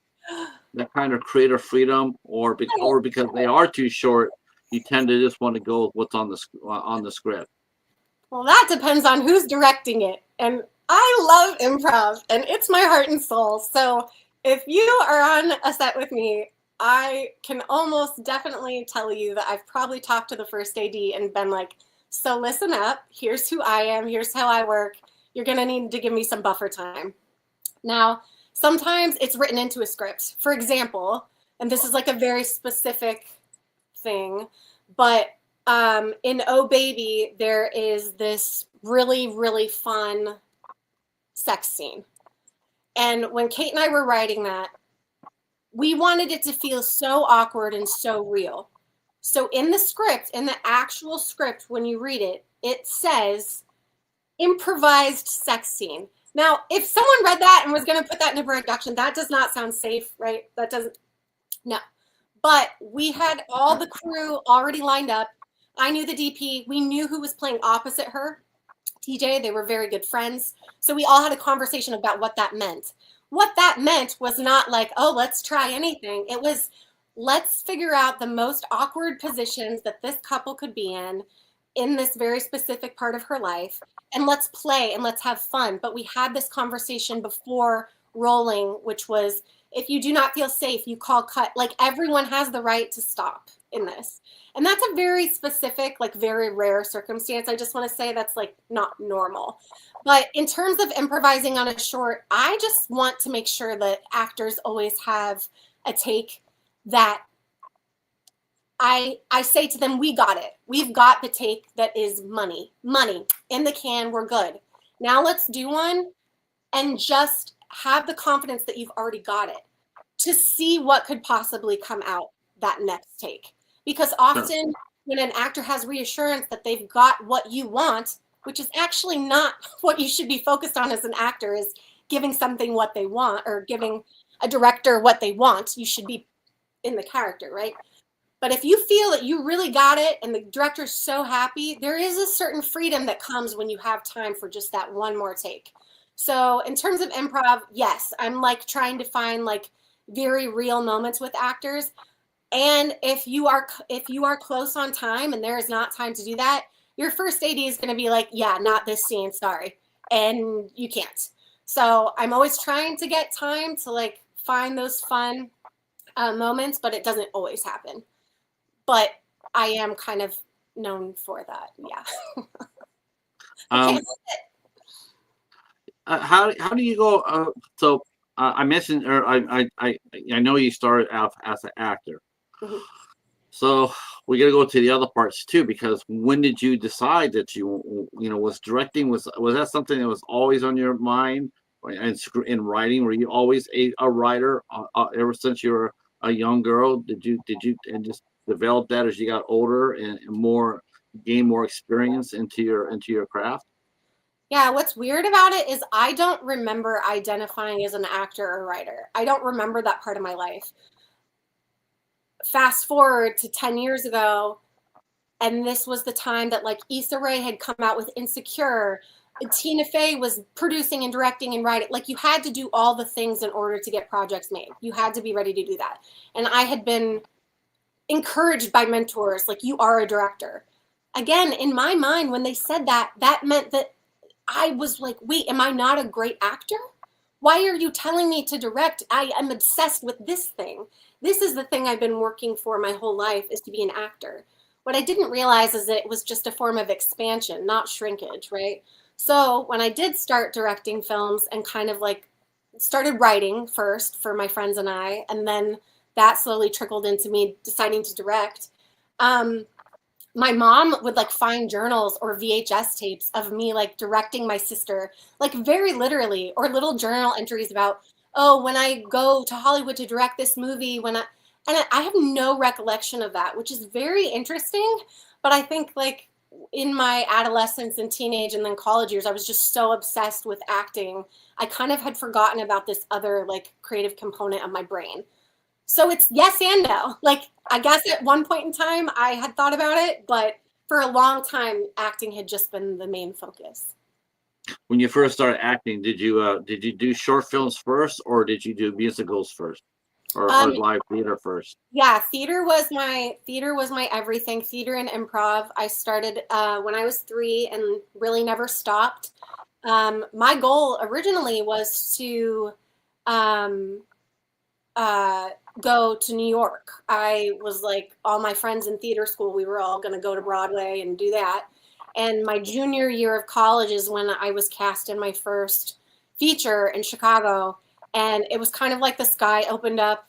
creative freedom, or because they are too short, you tend to just want to go with what's on the script? Well, that depends on who's directing it. And I love improv, and it's my heart and soul. So if you are on a set with me, I can almost definitely tell you that I've probably talked to the first AD and been like, so listen up. Here's who I am. Here's how I work. You're going to need to give me some buffer time. Now, sometimes it's written into a script. For example, and this is like a very specific thing, but in Oh Baby, there is this really, really fun sex scene. And when Kate and I were writing that, we wanted it to feel so awkward and so real. So in the script, in the actual script, when you read it, it says improvised sex scene. Now, if someone read that and was going to put that in a production, that does not sound safe, right? That doesn't. No. But we had all the crew already lined up. I knew the DP. We knew who was playing opposite her, TJ. They were very good friends. So we all had a conversation about what that meant. What that meant was not like, oh, let's try anything. It was, let's figure out the most awkward positions that this couple could be in this very specific part of her life. And let's play and let's have fun. But we had this conversation before rolling, which was, if you do not feel safe, you call cut. Like, everyone has the right to stop in this. And that's a very specific, like very rare circumstance. I just want to say that's like not normal. But in terms of improvising on a short, I just want to make sure that actors always have a take that I say to them, we got it. We've got the take that is money in the can. We're good. Now let's do one and just have the confidence that you've already got it to see what could possibly come out that next take. Because often when an actor has reassurance that they've got what you want, which is actually not what you should be focused on as an actor, is giving something what they want or giving a director what they want. You should be in the character, right? But if you feel that you really got it and the director's so happy, there is a certain freedom that comes when you have time for just that one more take. So in terms of improv, yes, I'm like trying to find like very real moments with actors. And if you are close on time and there is not time to do that, your first AD is going to be like, yeah, not this scene, sorry. And you can't. So I'm always trying to get time to like find those fun moments, but it doesn't always happen. But I am kind of known for that. Yeah. Um, how do you go? I mentioned, or I know you started out as an actor. Mm-hmm. So we got to go to the other parts too, because when did you decide that was directing? Was that something that was always on your mind? And in writing, were you always a writer ever since you were a young girl? Did you and just develop that as you got older and gain more experience into your craft? Yeah, what's weird about it is I don't remember identifying as an actor or writer. I don't remember that part of my life. Fast forward to 10 years ago, and this was the time that like Issa Rae had come out with Insecure. Tina Fey was producing and directing and writing. Like, you had to do all the things in order to get projects made. You had to be ready to do that. And I had been encouraged by mentors, like, you are a director. Again, in my mind, when they said that, that meant that I was like, wait, am I not a great actor? Why are you telling me to direct? I am obsessed with this thing. This is the thing I've been working for my whole life, is to be an actor. What I didn't realize is that it was just a form of expansion, not shrinkage, right? So when I did start directing films and kind of like started writing first for my friends and I, and then that slowly trickled into me deciding to direct. My mom would like find journals or VHS tapes of me like directing my sister, like very literally, or little journal entries about, oh, when I go to Hollywood to direct this movie, and I have no recollection of that, which is very interesting. But I think like in my adolescence and teenage and then college years, I was just so obsessed with acting. I kind of had forgotten about this other like creative component of my brain. So it's yes and no. Like, I guess at one point in time I had thought about it, but for a long time acting had just been the main focus. When you first started acting, did you do short films first, or did you do musicals first, or live theater first? Yeah, theater was my everything. Theater and improv. I started when I was 3 and really never stopped. My goal originally was to go to New York. I was like, all my friends in theater school, we were all going to go to Broadway and do that. And my junior year of college is when I was cast in my first feature in Chicago. And it was kind of like the sky opened up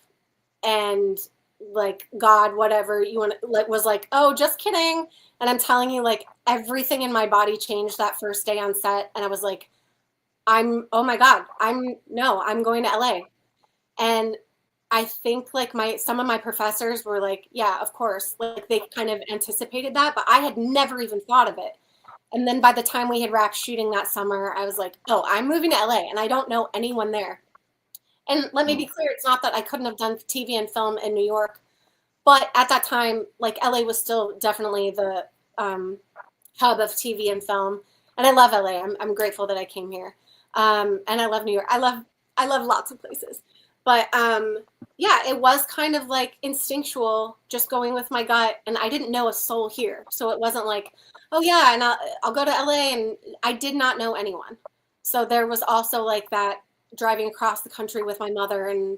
and like, God, whatever you want, was like, oh, just kidding. And I'm telling you, like, everything in my body changed that first day on set. And I was like, oh my God, I'm going to LA. And I think like some of my professors were like, yeah, of course. Like, they kind of anticipated that, but I had never even thought of it. And then by the time we had wrapped shooting that summer, I was like, oh, I'm moving to LA and I don't know anyone there. And let me be clear, it's not that I couldn't have done TV and film in New York, but at that time, like LA was still definitely the hub of TV and film. And I love LA. I'm grateful that I came here. And I love New York. I love lots of places. But yeah, it was kind of like instinctual, just going with my gut. And I didn't know a soul here. So it wasn't like, oh yeah, and I'll go to LA. And I did not know anyone. So there was also like that driving across the country with my mother and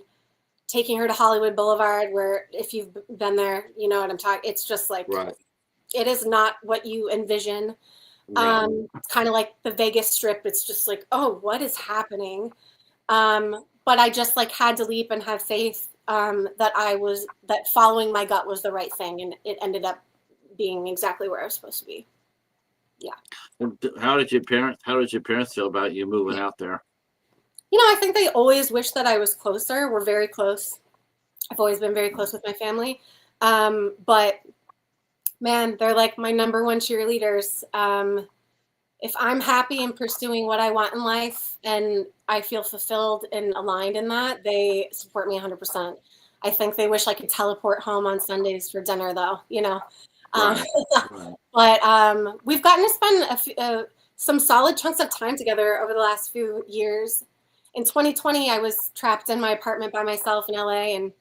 taking her to Hollywood Boulevard, where if you've been there, you know what I'm talking. It's just like, Right. it is not what you envision. It's kind of like the Vegas Strip. It's just like, oh, what is happening? But I just like had to leap and have faith that following my gut was the right thing, and it ended up being exactly where I was supposed to be. Yeah. And how did your parents feel about you moving out there? You know, I think they always wish that I was closer. We're very close. I've always been very close with my family. But man, they're like my number one cheerleaders. If I'm happy in pursuing what I want in life and I feel fulfilled and aligned in that, they support me 100%. I think they wish I could teleport home on Sundays for dinner, though, you know. Um, Right. Right. but we've gotten to spend some solid chunks of time together over the last few years. In 2020, I was trapped in my apartment by myself in LA, and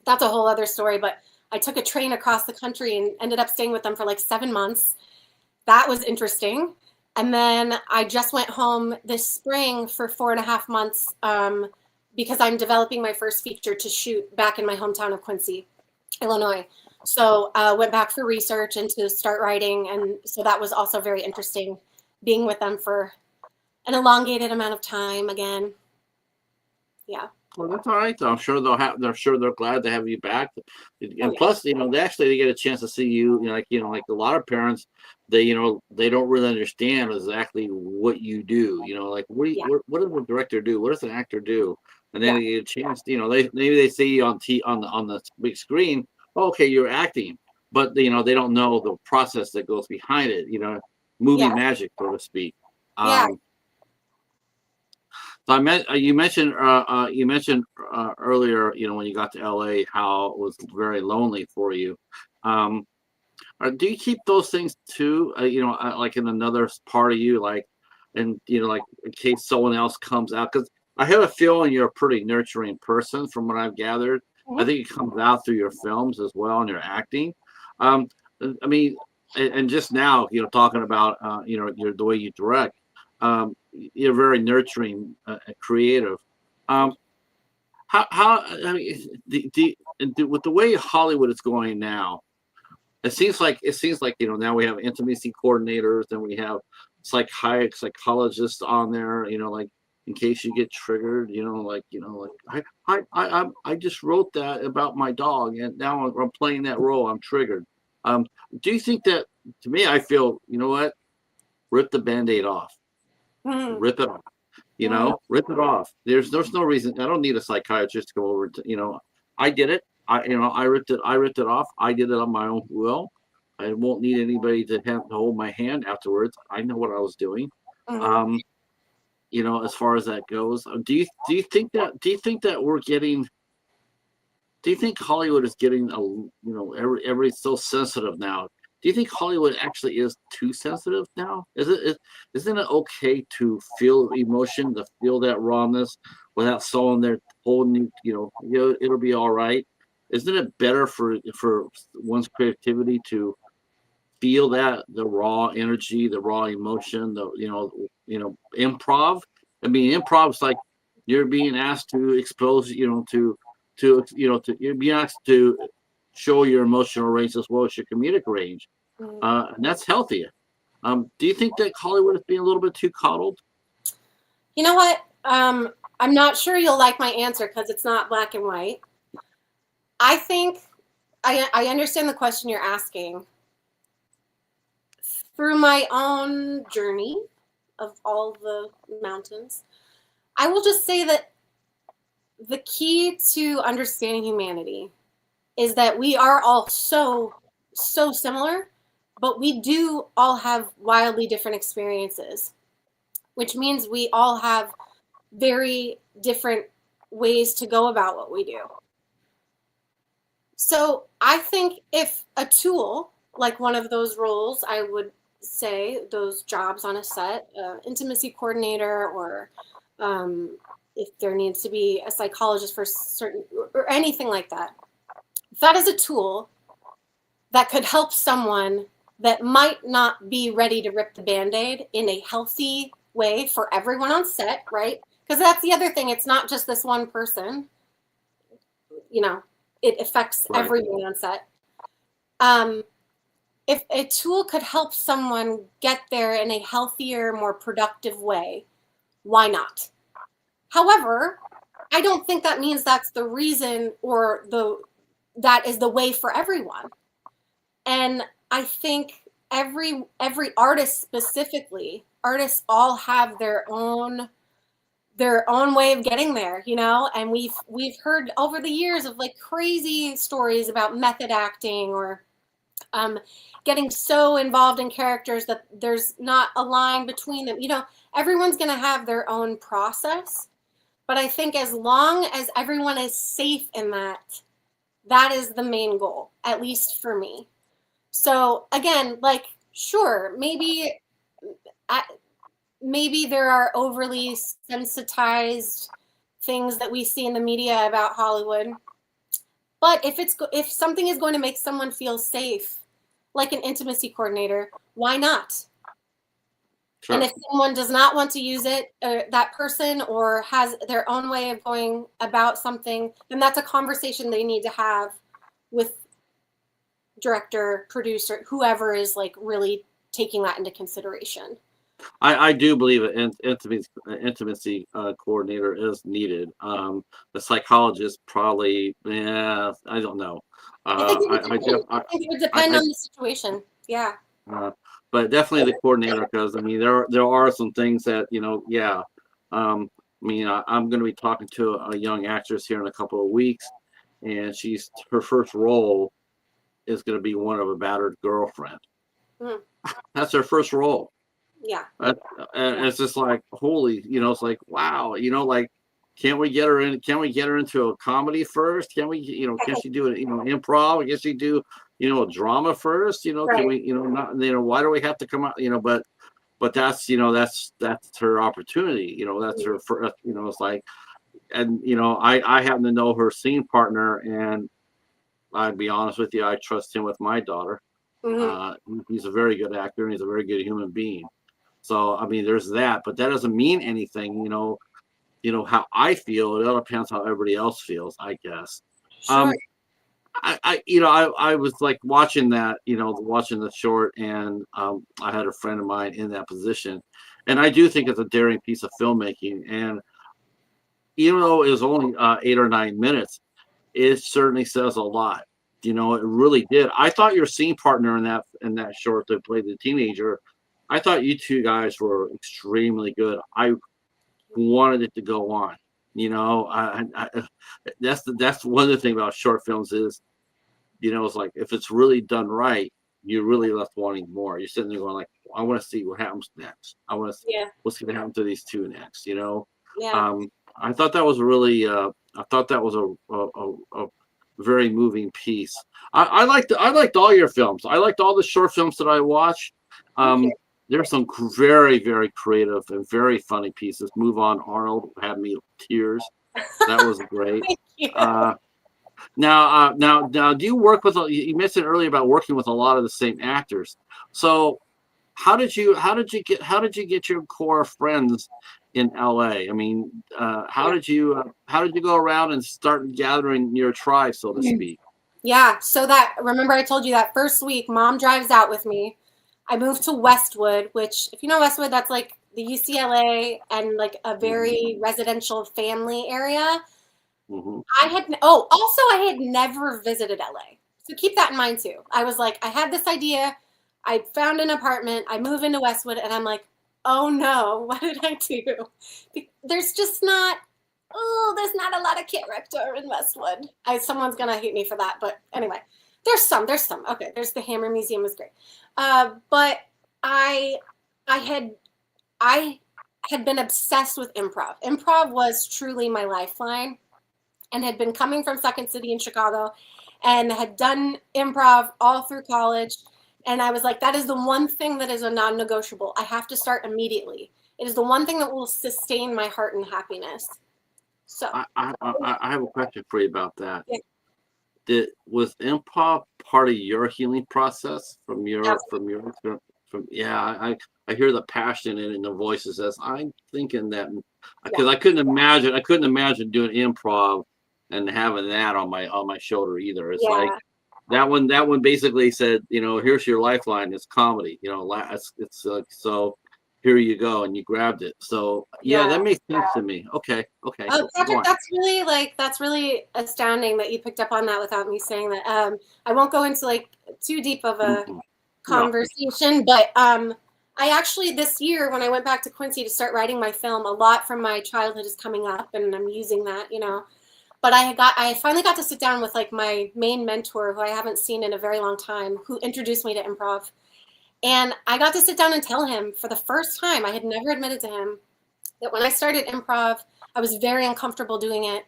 that's a whole other story. But I took a train across the country and ended up staying with them for like 7 months. That was interesting. And then I just went home this spring for 4.5 months because I'm developing my first feature to shoot back in my hometown of Quincy, Illinois. So went back for research and to start writing. And so that was also very interesting, being with them for an elongated amount of time again. Yeah. Well, that's all right. Though. I'm sure they're sure they're glad to have you back. And Oh, yeah. plus, they get a chance to see you. Like a lot of parents, they don't really understand exactly what you do. Like Yeah. what does a director do? What does an actor do? And then Yeah. they get a chance. Maybe they see you on the big screen. Oh, okay, you're acting, but they don't know the process that goes behind it. Movie Yeah. magic, so to speak. Yeah. So you mentioned earlier, when you got to LA, how it was very lonely for you. Do you keep those things too? Like in another part of you, like, and like in case someone else comes out, because I have a feeling you're a pretty nurturing person, from what I've gathered. I Mhm. think it comes out through your films as well and your acting. Um, I mean, and just now, talking about the way you direct. You're very nurturing, and creative. Um, how I mean, with the way Hollywood is going now, it seems like now we have intimacy coordinators and we have psychologists on there. Like in case you get triggered, I just wrote that about my dog and now I'm playing that role. I'm triggered. Um, do you think that? To me, I feel what rip the band-aid off, Mhm. rip it off. Mhm. Rip it off. There's no reason. I don't need a psychiatrist to go over to. I did it. I ripped it off. I did it on my own will. I won't need anybody to hold my hand afterwards. I know what I was doing. Mhm. Um, as far as that goes. Do you think that we're getting? Do you think Hollywood is getting everybody's so sensitive now? Do you think Hollywood actually is too sensitive now? Isn't it okay to feel emotion, to feel that rawness without someone there holding you? It'll be all right. Isn't it better for one's creativity to feel the raw energy, the raw emotion, improv? I mean, improv's like you're being asked to expose, you're being asked to show your emotional range as well as your comedic range, Mhm. and that's healthy. Do you think that Hollywood is being a little bit too coddled? You know what? I'm not sure you'll like my answer because it's not black and white. I think I understand the question you're asking. Through my own journey of all the mountains, I will just say that the key to understanding humanity is that we are all so similar, but we do all have wildly different experiences, which means we all have very different ways to go about what we do. So I think if a tool, like one of those roles, I would say those jobs on a set, intimacy coordinator, or if there needs to be a psychologist for certain, or anything like that, if that is a tool that could help someone that might not be ready to rip the Band-Aid in a healthy way for everyone on set, right? Because that's the other thing. It's not just this one person. You know, it affects Right. everyone on set. If a tool could help someone get there in a healthier, more productive way, why not? However, I don't think that means that's the reason or that is the way for everyone. And I think every artist specifically, artists all have their own way of getting there, you know, and we've heard over the years of like crazy stories about method acting or getting so involved in characters that there's not a line between them. You know, everyone's going to have their own process, but I think as long as everyone is safe in that, that is the main goal, at least for me. So again, like, sure, maybe there are overly sensitized things that we see in the media about Hollywood. But if something is going to make someone feel safe, like an intimacy coordinator, why not? Sure. And if someone does not want to use it, that person, or has their own way of going about something, then that's a conversation they need to have with director, producer, whoever is like really taking that into consideration. I do believe an intimacy coordinator is needed. The psychologist probably, yeah, I don't know. I think I, I, def- I think it would I, depend on the situation. Yeah. uh, but definitely the coordinator, because I mean there are some things that, you know, yeah. I mean, I'm going to be talking to a young actress here in a couple of weeks, and her first role is going to be one of a battered girlfriend. Mm, That's her first role. yeah. And it's just like, holy, you know, it's like, wow, you know, like, can't we get her in? Can we get her into a comedy first? Can we, you know, can she do it, you know, improv? Can she do, you know, a drama first? You know, can Right. we, you know, not, you know, why do we have to come out, you know, but that's, you know, that's her opportunity, you know, that's her first, you know, it's like, and, you know, I happen to know her scene partner, and I'd be honest with you, I trust him with my daughter. Mm-hmm. Uh, he's a very good actor, and he's a very good human being. So I mean, there's that, but that doesn't mean anything, you know. You know how I feel. It all depends how everybody else feels, I guess. Sure. You know, I was like watching that, you know, watching the short, and I had a friend of mine in that position, and I do think it's a daring piece of filmmaking. And even though it was only 8 or 9 minutes, it certainly says a lot. You know, it really did. I thought your scene partner in that short that played the teenager, I thought you two guys were extremely good. I wanted it to go on. You know, that's one of the things about short films is, you know, it's like if it's really done right, you're really left wanting more. You're sitting there going like, I want to see what happens next. I want to see Yeah. what's going to happen to these two next. You know, Yeah. um, I thought that was really, I thought that was a very moving piece. I liked all your films. I liked all the short films that I watched. Thank you. There's some very, very creative and very funny pieces. Move On Arnold had me tears. That was great. Thank you. Now, do you work with? You mentioned earlier about working with a lot of the same actors. So, how did you get your core friends in LA? I mean, how did you go around and start gathering your tribe, so to speak? Yeah. So remember I told you that first week, mom drives out with me. I moved to Westwood, which, if you know Westwood, that's like the UCLA and like a Hmm. very residential family area. Hmm. Also I had never visited LA. So keep that in mind too. I was like, I had this idea. I found an apartment. I move into Westwood and I'm like, oh no, what did I do? There's just not, there's not a lot of character in Westwood. Someone's going to hate me for that. But anyway, there's some. Okay, there's the Hammer Museum was great. But I, I had, I had been obsessed with improv. Improv was truly my lifeline. and had been coming from Second City in Chicago and had done improv all through college. And I was like, that is the one thing that is a non-negotiable. I have to start immediately. It is the one thing that will sustain my heart and happiness. So I have a question for you about that. yeah, Was improv part of your healing process absolutely. I hear the passion in it and the voices as I'm thinking that because Yeah, I couldn't imagine doing improv and having that on my shoulder either. It's like yeah, that one basically said, here's your lifeline, it's comedy, it's so here you go, and you grabbed it. So yeah, yeah. that makes sense to me. Okay, Oh, go Patrick, on. that's really astounding that you picked up on that without me saying that. I won't go into like too deep of a Mhm. No. conversation, but I actually this year when I went back to Quincy to start writing my film, a lot from my childhood is coming up, and I'm using that, But I finally got to sit down with like my main mentor, who I haven't seen in a very long time, who introduced me to improv, and I got to sit down and tell him for the first time. I had never admitted to him that when I started improv, I was very uncomfortable doing it.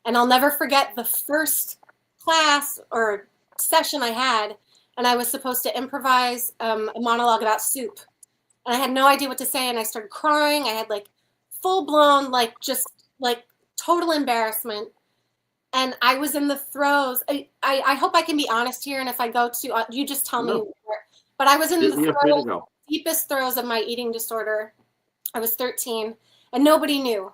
And I'll never forget the first class or session I had, and I was supposed to improvise a monologue about soup. And I had no idea what to say, and I started crying. I had like full blown, like just like total embarrassment. And I was in the throes. I hope I can be honest here, and if I go to, you just tell me. No, But I was in the you're free to throes, go. deepest throes of my eating disorder. I was 13 and nobody knew.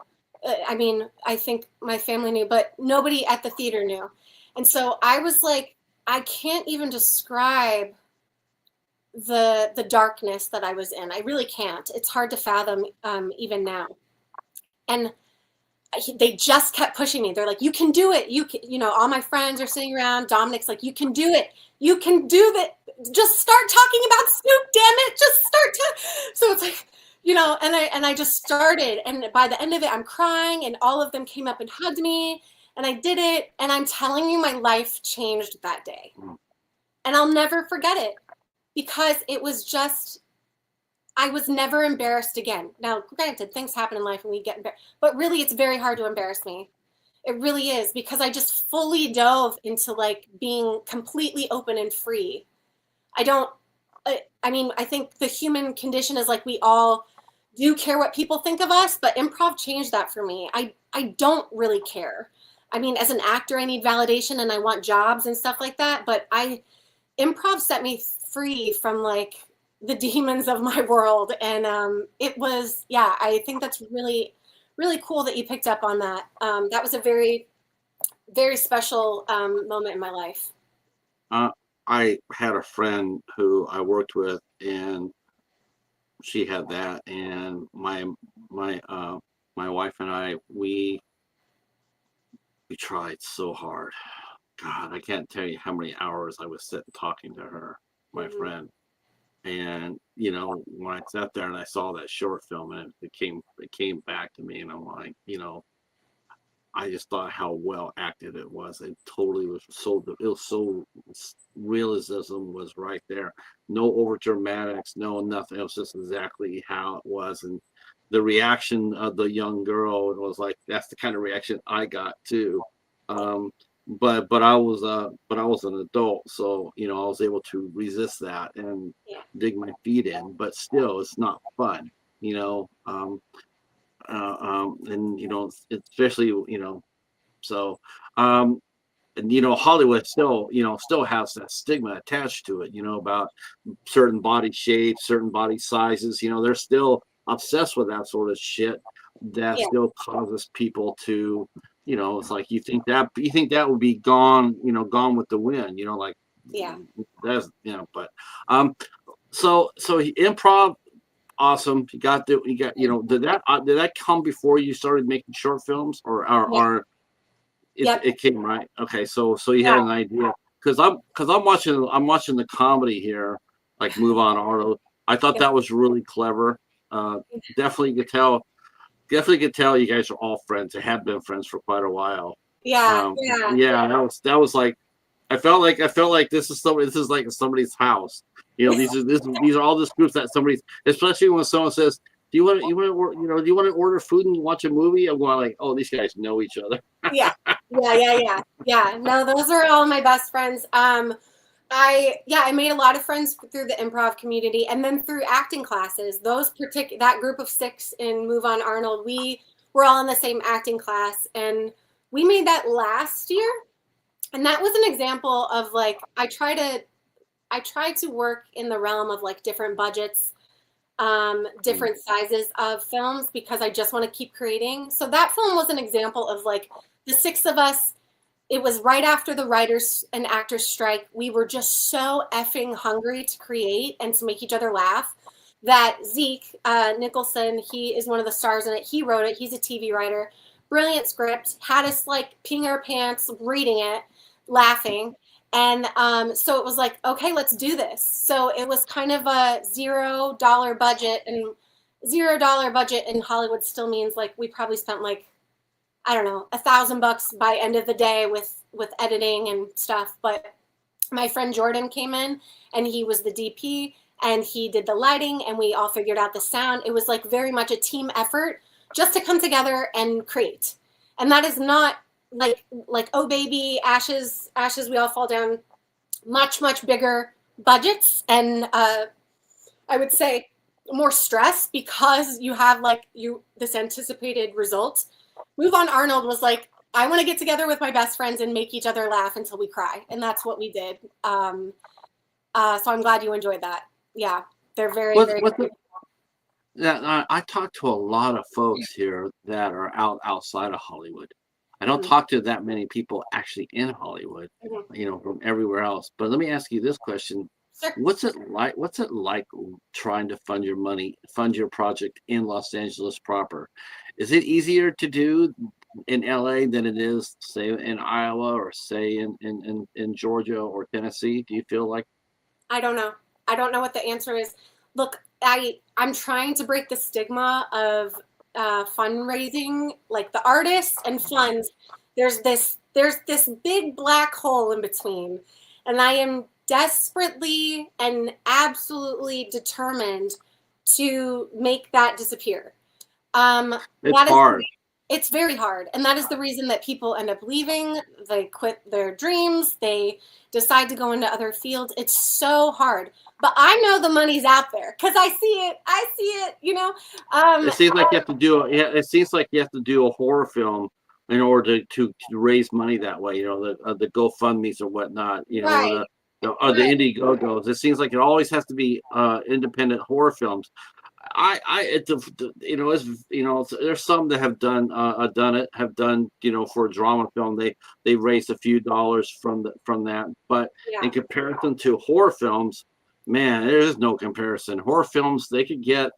I mean, I think my family knew, but nobody at the theater knew. And so I was like, I can't even describe the darkness that I was in. I really can't. It's hard to fathom even now. And they just kept pushing me. They're like, you can do it. All my friends are sitting around. Dominic's like, you can do it. You can do that. Just start talking about Snoop, damn it. Just start. So it's like, and I just started. And by the end of it, I'm crying, and all of them came up and hugged me, and I did it. And I'm telling you, my life changed that day. Mm. And I'll never forget it because it was just, I was never embarrassed again. Now, granted, things happen in life and we get embarrassed, but really it's very hard to embarrass me. It really is because I just fully dove into like being completely open and free. I don't, I mean, I think the human condition is like we all do care what people think of us, but improv changed that for me. I don't really care. I mean, as an actor, I need validation and I want jobs and stuff like that, but improv set me free from like the demons of my world. And it was, yeah, I think that's really, really cool that you picked up on that. That was a very, very special moment in my life. I had a friend who I worked with, and she had that, and my wife and I we tried so hard. God, I can't tell you how many hours I was sitting talking to her, my Mhm. friend. And when I sat there and I saw that short film, and it came back to me, and I'm like, I just thought how well acted it was. It totally was so realism was right there. No over dramatics, no nothing. It was just exactly how it was. And the reaction of the young girl was like, that's the kind of reaction I got too. Um, but I was an adult, so I was able to resist that and Yeah, dig my feet in. But still, it's not fun, you know. And especially so um and Hollywood still has that stigma attached to it, about certain body shapes, certain body sizes. They're still obsessed with that sort of shit. That yeah, still causes people to, it's like you think that would be gone, gone with the wind, like yeah. that's but um so improv, awesome. Did that come before you started making short films, Yeah, or it yep, it came right? Okay, so you had yeah, an idea, because I'm watching the comedy here, like Move On Auto. I thought yep, that was really clever. Uh, definitely could tell you guys are all friends. They have been friends for quite a while. yeah, yeah, Yeah, that was like I felt like this is like somebody's house. These are all these groups that somebody's, especially when someone says, do you want to order food and watch a movie? I'm going like, oh, these guys know each other. Yeah. Yeah. No, those are all my best friends. I made a lot of friends through the improv community and then through acting classes. That group of 6 in Move On Arnold, we were all in the same acting class, and we made that last year. And that was an example of like I try to work in the realm of like different budgets, different sizes of films because I just want to keep creating. So that film was an example of like the 6 of us. It was right after the writers and actors strike. We were just so effing hungry to create and to make each other laugh that Zeke Nicholson, he is one of the stars in it. He wrote it. He's a TV writer. Brilliant script. Had us like peeing our pants reading it, laughing. And so it was like, okay, let's do this. So it was kind of a $0 budget, and $0 budget in Hollywood still means like we probably spent like, I don't know, $1,000 by end of the day with editing and stuff. But my friend Jordan came in and he was the DP and he did the lighting and we all figured out the sound. It was like very much a team effort just to come together and create. And that is not like oh baby, ashes, we all fall down. Much bigger budgets and I would say more stress because you have like this anticipated result. Move On Arnold was like, I want to get together with my best friends and make each other laugh until we cry. And that's what we did. So I'm glad you enjoyed that. Yeah, they're very. Yeah, I talk to a lot of folks here that are outside of Hollywood. I don't talk to that many people actually in Hollywood, from everywhere else. But let me ask you this question. Sure. What's it like trying to fund your project in Los Angeles proper? Is it easier to do in LA than it is, say, in Iowa or say in Georgia or Tennessee? Do you feel like? I don't know. I don't know what the answer is. Look, I'm trying to break the stigma of fundraising, like the artists and funds. There's this big black hole in between, and I am desperately and absolutely determined to make that disappear. It's hard. It's very hard. And that is the reason that people end up leaving. They quit their dreams. They decide to go into other fields. It's so hard. But I know the money's out there because I see it. It seems like you have to do it seems like you have to do a horror film in order to raise money that way, the GoFundMe's or whatnot, Right. the Indiegogos. It seems like it always has to be independent horror films. There's some that have done for a drama film. They raised a few dollars from that, but in comparison to horror films, man, there is no comparison. Horror films, they could get,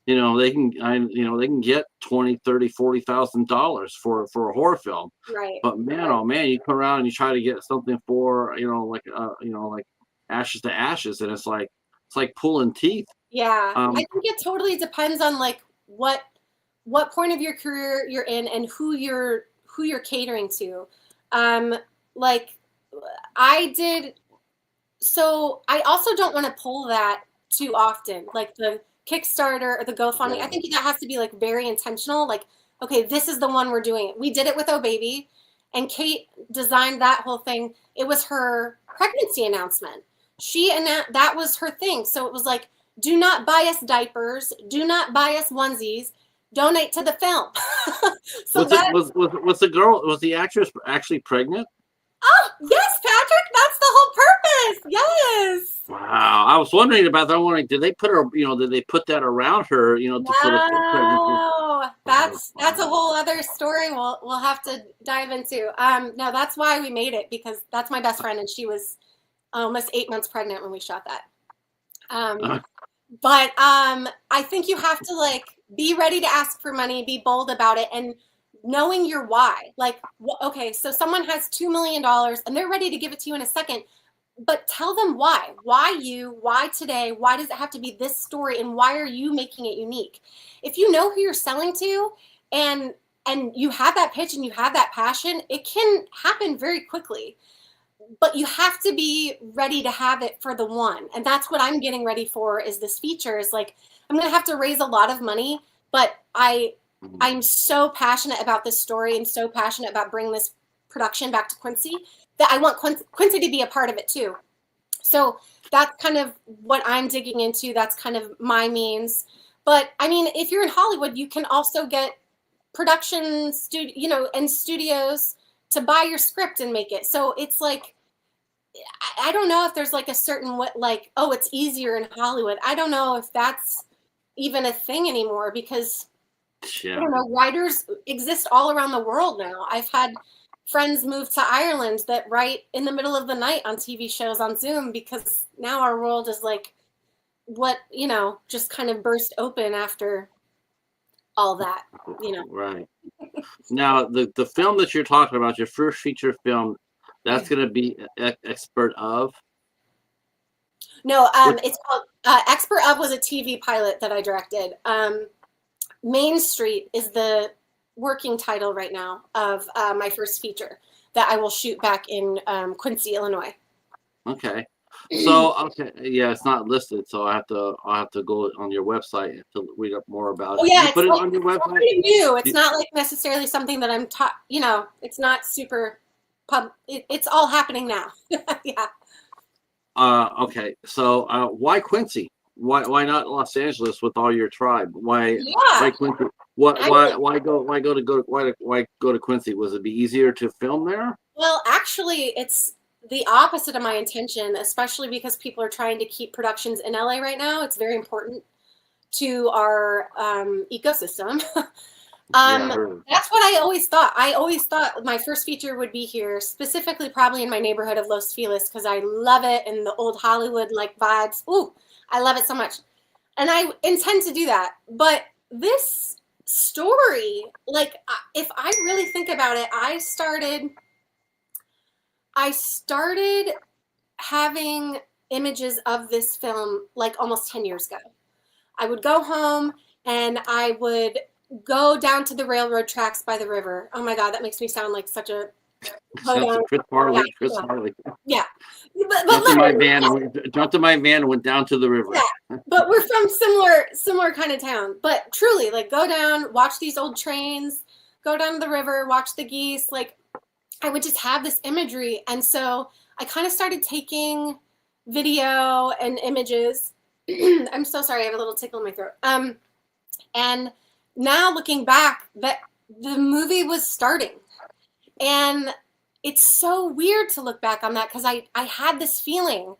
they can get $20,000, $30,000, $40,000 for a horror film. Right. But man, oh man, you come around and you try to get something for, like Ashes to Ashes, and it's like pulling teeth. Yeah, I think it totally depends on like what point of your career you're in and who you're catering to. Like I did. So I also don't want to pull that too often, like the Kickstarter or the GoFundMe. I think that has to be like very intentional. Like, okay, this is the one we're doing. We did it with Oh Baby, and Kate designed that whole thing. It was her pregnancy announcement. That was her thing. So it was like, do not buy us diapers. Do not buy us onesies. Donate to the film. Was the actress actually pregnant? Oh, yes, Patrick. That's the whole purpose. Yes. Wow. I was wondering about that. I'm wondering, did they put that around her, to put No, that's a whole other story we'll have to dive into. No, that's why we made it, because that's my best friend and she was almost 8 months pregnant when we shot that. But I think you have to like be ready to ask for money, be bold about it, and knowing your why. Like, okay, so someone has $2 million and they're ready to give it to you in a second, but tell them why. Why you? Why today? Why does it have to be this story? And why are you making it unique? If you know who you're selling to and you have that pitch and you have that passion, it can happen very quickly. but you have to be ready to have it for the one. And that's what I'm getting ready for, is this feature. Is like, I'm going to have to raise a lot of money, but I'm so passionate about this story and so passionate about bringing this production back to Quincy that I want Quincy to be a part of it too. So that's kind of what I'm digging into. That's kind of my means. But I mean, if you're in Hollywood, you can also get production and studios to buy your script and make it. So it's like, I don't know if there's like a certain what, like, oh, it's easier in Hollywood. I don't know if that's even a thing anymore, because I don't know, writers exist all around the world now. I've had friends move to Ireland that write in the middle of the night on TV shows on Zoom, because now our world is like just kind of burst open after all that, Right. Now, the film that you're talking about, your first feature film, that's going to be Expert of? No, it's called Expert of was a TV pilot that I directed. Main Street is the working title right now of my first feature that I will shoot back in Quincy, Illinois. Okay. So yeah, it's not listed, so I'll have to go on your website to read up more about it. Oh yeah, you put it on your website. It's pretty new. It's not like necessarily something that I'm taught. It's not super it's all happening now. Yeah. Okay. So why Quincy? Why not Los Angeles with all your tribe? Why Quincy? Why go to Quincy? Was it be easier to film there? Well, actually, it's the opposite of my intention, especially because people are trying to keep productions in LA right now. It's very important to our ecosystem. That's what I always thought. I always thought my first feature would be here, specifically probably in my neighborhood of Los Feliz, because I love it, and the old Hollywood like vibes. Ooh, I love it so much. And I intend to do that. But this story, like, if I really think about it, I started having images of this film like almost 10 years ago. I would go home and I would go down to the railroad tracks by the river. Oh my God, that makes me sound like such a Chris Farley. Yeah. Jumped in my van and went down to the river. Yeah. But we're from similar kind of town. But truly, like, go down, watch these old trains, go down to the river, watch the geese. Like, I would just have this imagery. And so I kind of started taking video and images. I'm so sorry, I have a little tickle in my throat. And now looking back, that the movie was starting. And it's so weird to look back on that, because I had this feeling.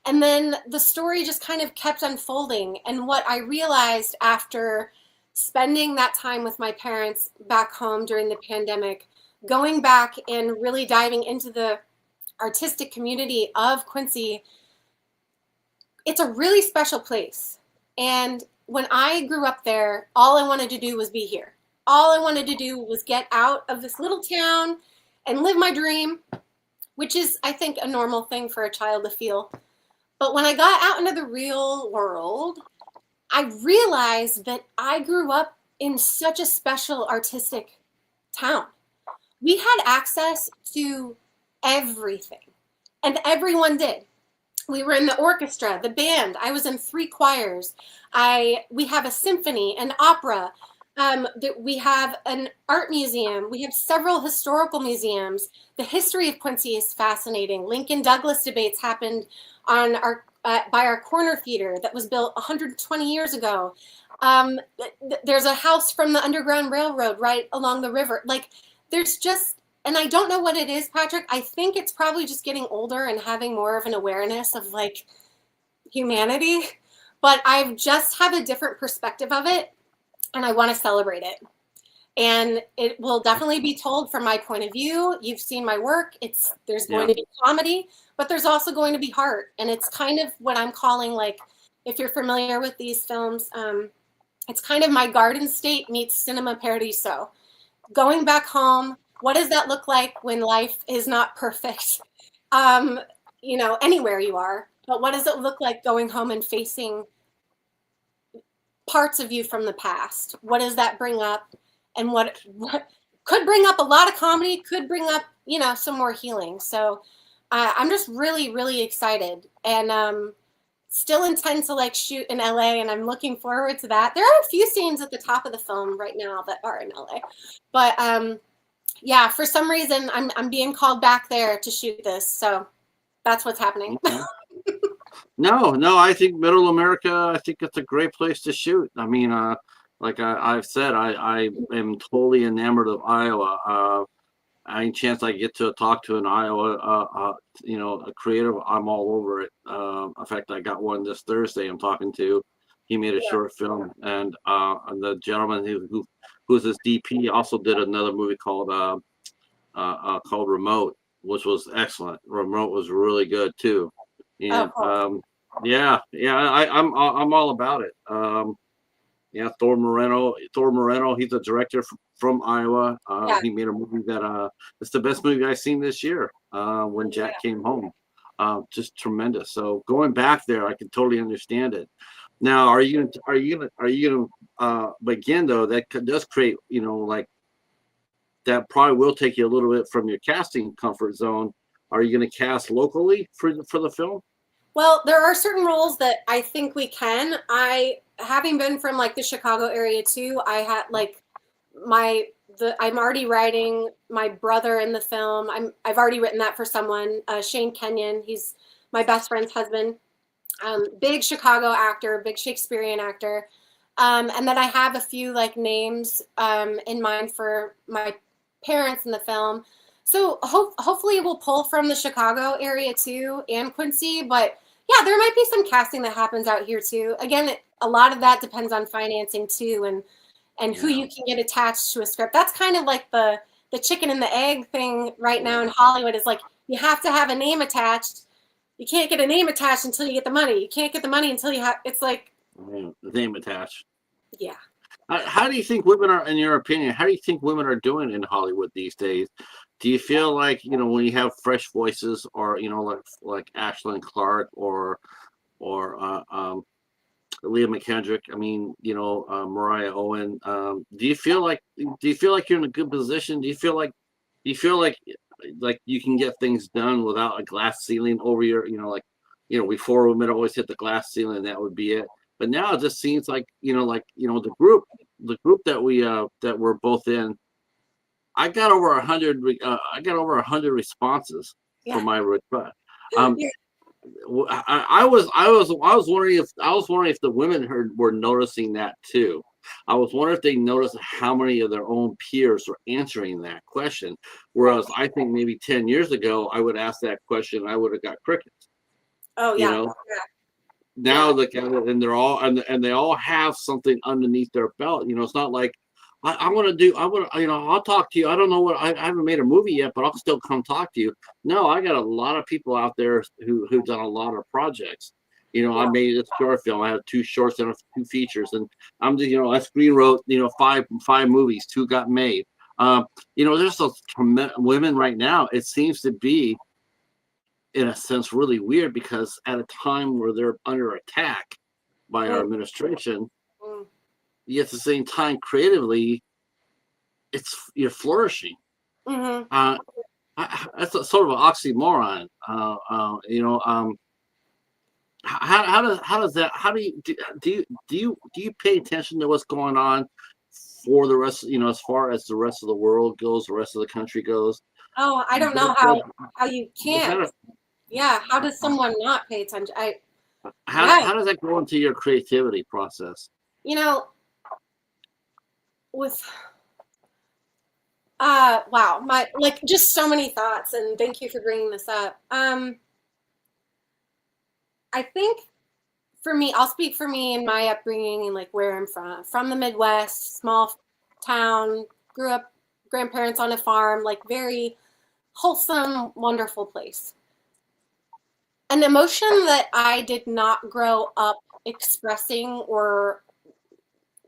And then the story just kind of kept unfolding. And what I realized after spending that time with my parents back home during the pandemic, going back and really diving into the artistic community of Quincy, it's a really special place. And when I grew up there, all I wanted to do was be here. All I wanted to do was get out of this little town and live my dream, which is, I think, a normal thing for a child to feel. But when I got out into the real world, I realized that I grew up in such a special artistic town. We had access to everything, and everyone did. We were in the orchestra, the band. I was in 3 choirs. We have a symphony, an opera. We have an art museum. We have several historical museums. The history of Quincy is fascinating. Lincoln Douglas debates happened on by our corner theater that was built 120 years ago. There's a house from the Underground Railroad right along the river. Like, there's just, and I don't know what it is, Patrick. I think it's probably just getting older and having more of an awareness of like humanity, but I just have a different perspective of it, and I want to celebrate it. And it will definitely be told from my point of view. You've seen my work. There's going to be comedy, but there's also going to be heart. And it's kind of what I'm calling, like, if you're familiar with these films, it's kind of my Garden State meets Cinema Paradiso. Going back home, what does that look like when life is not perfect? Anywhere you are, but what does it look like going home and facing parts of you from the past? What does that bring up? And what could bring up a lot of comedy, could bring up, some more healing. So I'm just really, really excited, and still intend to like shoot in LA, and I'm looking forward to that. There are a few scenes at the top of the film right now that are in LA, but yeah, for some reason I'm being called back there to shoot this, so that's what's happening. Okay. No, I think Middle America, I think it's a great place to shoot. I mean, like I've said, I am totally enamored of Iowa. Any chance I get to talk to an Iowa, a creative, I'm all over it. In fact, I got one this Thursday. I'm talking to. He made a Yeah. short film, and the gentleman who's his DP also did another movie called Remote, which was excellent. Remote was really good too, Oh, and cool. yeah, I'm all about it. Yeah, Thor Moreno, he's a director from Iowa. Yeah. He made a movie that it's the best movie I've seen this year. When Jack came home, just tremendous. So going back there, I can totally understand it. Now, but again though, does create, like that probably will take you a little bit from your casting comfort zone. Are you going to cast locally for the film? Well, there are certain roles that I think we can. I, having been from like the Chicago area too, I had like I'm already writing my brother in the film. I've already written that for someone, Shane Kenyon. He's my best friend's husband. Big Chicago actor, big Shakespearean actor. And then I have a few like names in mind for my parents in the film. So hopefully it will pull from the Chicago area too and Quincy. But yeah, there might be some casting that happens out here too. Again, a lot of that depends on financing too, and who you can get attached to a script. That's kind of like the chicken and the egg thing right now in Hollywood. Is like you have to have a name attached. You can't get a name attached until you get the money. You can't get the money until you have. It's like, The name attached. yeah. How do you think women are, in your opinion? How do you think women are doing in Hollywood these days? Do you feel like when you have fresh voices, or like Ashlyn Clark or Leah McKendrick? I mean, Mariah Owen. Do you feel like you're in a good position? Do you feel like you can get things done without a glass ceiling over before women always hit the glass ceiling and that would be it. But now it just seems like the group that we're both in. I got over 100. I got over 100 responses for Yeah. my request. Um, Yeah. I was wondering if the women were noticing that too. I was wondering if they noticed how many of their own peers were answering that question. Whereas I think maybe 10 years ago, I would ask that question, I would have got crickets. Oh You yeah. know, Yeah. now look at it, and they're all and they all have something underneath their belt. It's not like I want to do. I want to. I'll talk to you. I don't know what I haven't made a movie yet, but I'll still come talk to you. No, I got a lot of people out there who've done a lot of projects. I Yeah. made a short film. I have 2 shorts and 2 features, and I'm just I screen wrote five movies. 2 got made. There's those women right now. It seems to be, in a sense, really weird, because at a time where they're under attack by our Mm, administration, mm. yet at the same time, creatively, you're flourishing. Mhm. Uh, that's sort of an oxymoron. How do you pay attention to what's going on for the rest? As far as the rest of the world goes, the rest of the country goes. Oh, I don't know Does how you can't. that, Yeah. How does someone not pay attention? how, Yeah. how does that go into your creativity process? You know, with wow, my like just so many thoughts, and thank you for bringing this up. I think for me, I'll speak for me and my upbringing and like where I'm from the Midwest, small town, grew up, grandparents on a farm, like very wholesome, wonderful place. An emotion that I did not grow up expressing or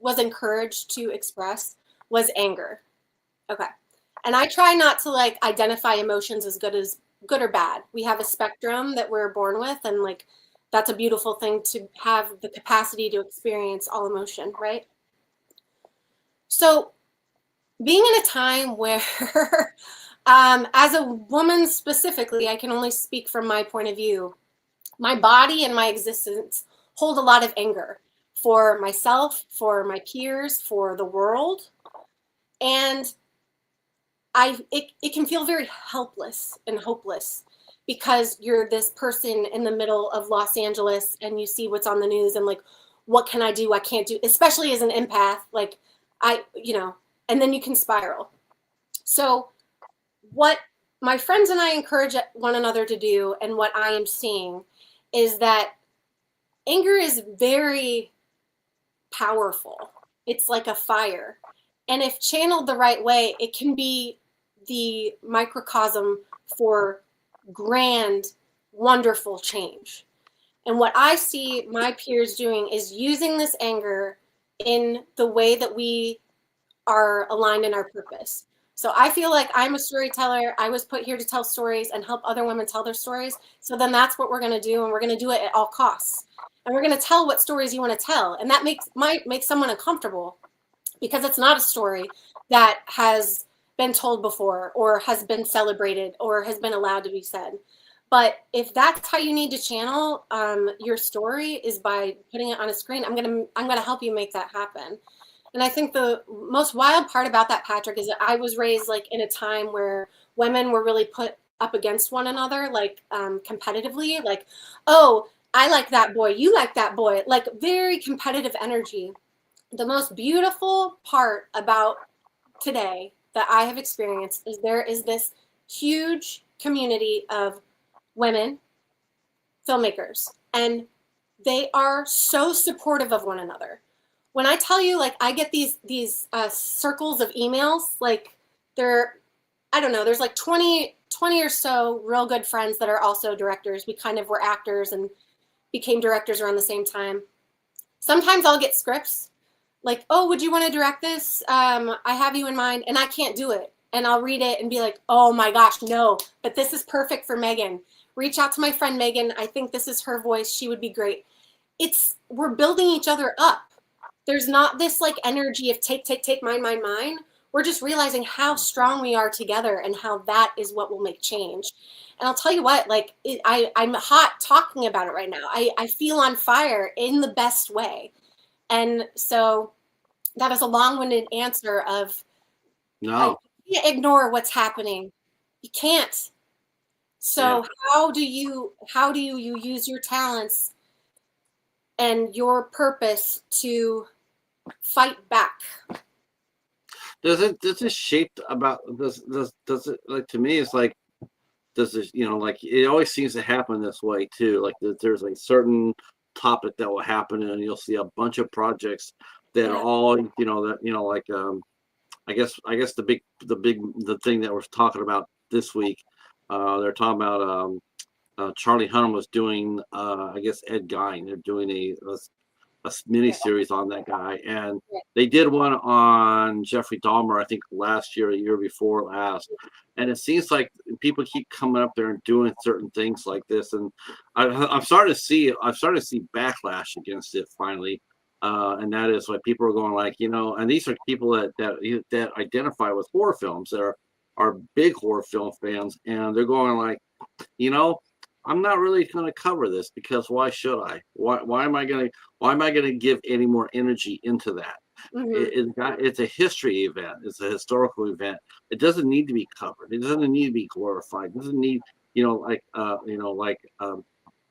was encouraged to express was anger. Okay. And I try not to like identify emotions as good or bad. We have a spectrum that we're born with, and like that's a beautiful thing to have the capacity to experience all emotion, right? So being in a time where As a woman specifically, I can only speak from my point of view. My body and my existence hold a lot of anger for myself, for my peers, for the world. And it can feel very helpless and hopeless because you're this person in the middle of Los Angeles and you see what's on the news and like, what can I do? I can't do, especially as an empath, like and then you can spiral. So what my friends and I encourage one another to do, and what I am seeing, is that anger is very powerful. It's like a fire. And if channeled the right way, it can be the microcosm for grand, wonderful change. And what I see my peers doing is using this anger in the way that we are aligned in our purpose. So I feel like I'm a storyteller. I was put here to tell stories and help other women tell their stories. So then that's what we're going to do, and we're going to do it at all costs. And we're going to tell what stories you want to tell. And that might make someone uncomfortable because it's not a story that has been told before or has been celebrated or has been allowed to be said. But if that's how you need to channel your story, is by putting it on a screen, I'm gonna help you make that happen. And I think the most wild part about that, Patrick, is that I was raised like in a time where women were really put up against one another, like competitively, like, oh, I like that boy, you like that boy, like very competitive energy. The most beautiful part about today that I have experienced is there is this huge community of women filmmakers, and they are so supportive of one another. When I tell you, like, I get these circles of emails, like I don't know, there's like 20 or so real good friends that are also directors. We kind of were actors and became directors around the same time. Sometimes I'll get scripts like, oh, would you want to direct this? I have you in mind, and I can't do it. And I'll read it and be like, oh my gosh, no, but this is perfect for Megan. Reach out to my friend Megan. I think this is her voice. She would be great. We're building each other up. There's not this like energy of take, mine. We're just realizing how strong we are together and how that is what will make change. And I'll tell you what, like I'm hot talking about it right now. I feel on fire in the best way. And so that is a long-winded answer of No. you can't ignore what's happening. You can't. So Yeah. how do you use your talents and your purpose to fight back? Does it shaped about does it, like, to me it's like, does it, like, it always seems to happen this way too, like there's a certain topic that will happen and you'll see a bunch of projects that are Yeah. all, like, I guess the thing that we're talking about this week, they're talking about Charlie Hunnam was doing, I guess, Ed Gein. They're doing a mini series on that guy, and they did one on Jeffrey Dahmer, I think last year, a year before last. And it seems like people keep coming up there and doing certain things like this, and I'm starting to see backlash against it finally. And that is why people are going like, and these are people that identify with horror films, that are big horror film fans, and they're going like, you know, I'm not really going to cover this because why should I? Why am I going to give any more energy into that? Mm-hmm. It's a history event. It's a historical event. It doesn't need to be covered. It doesn't need to be glorified. It doesn't need, then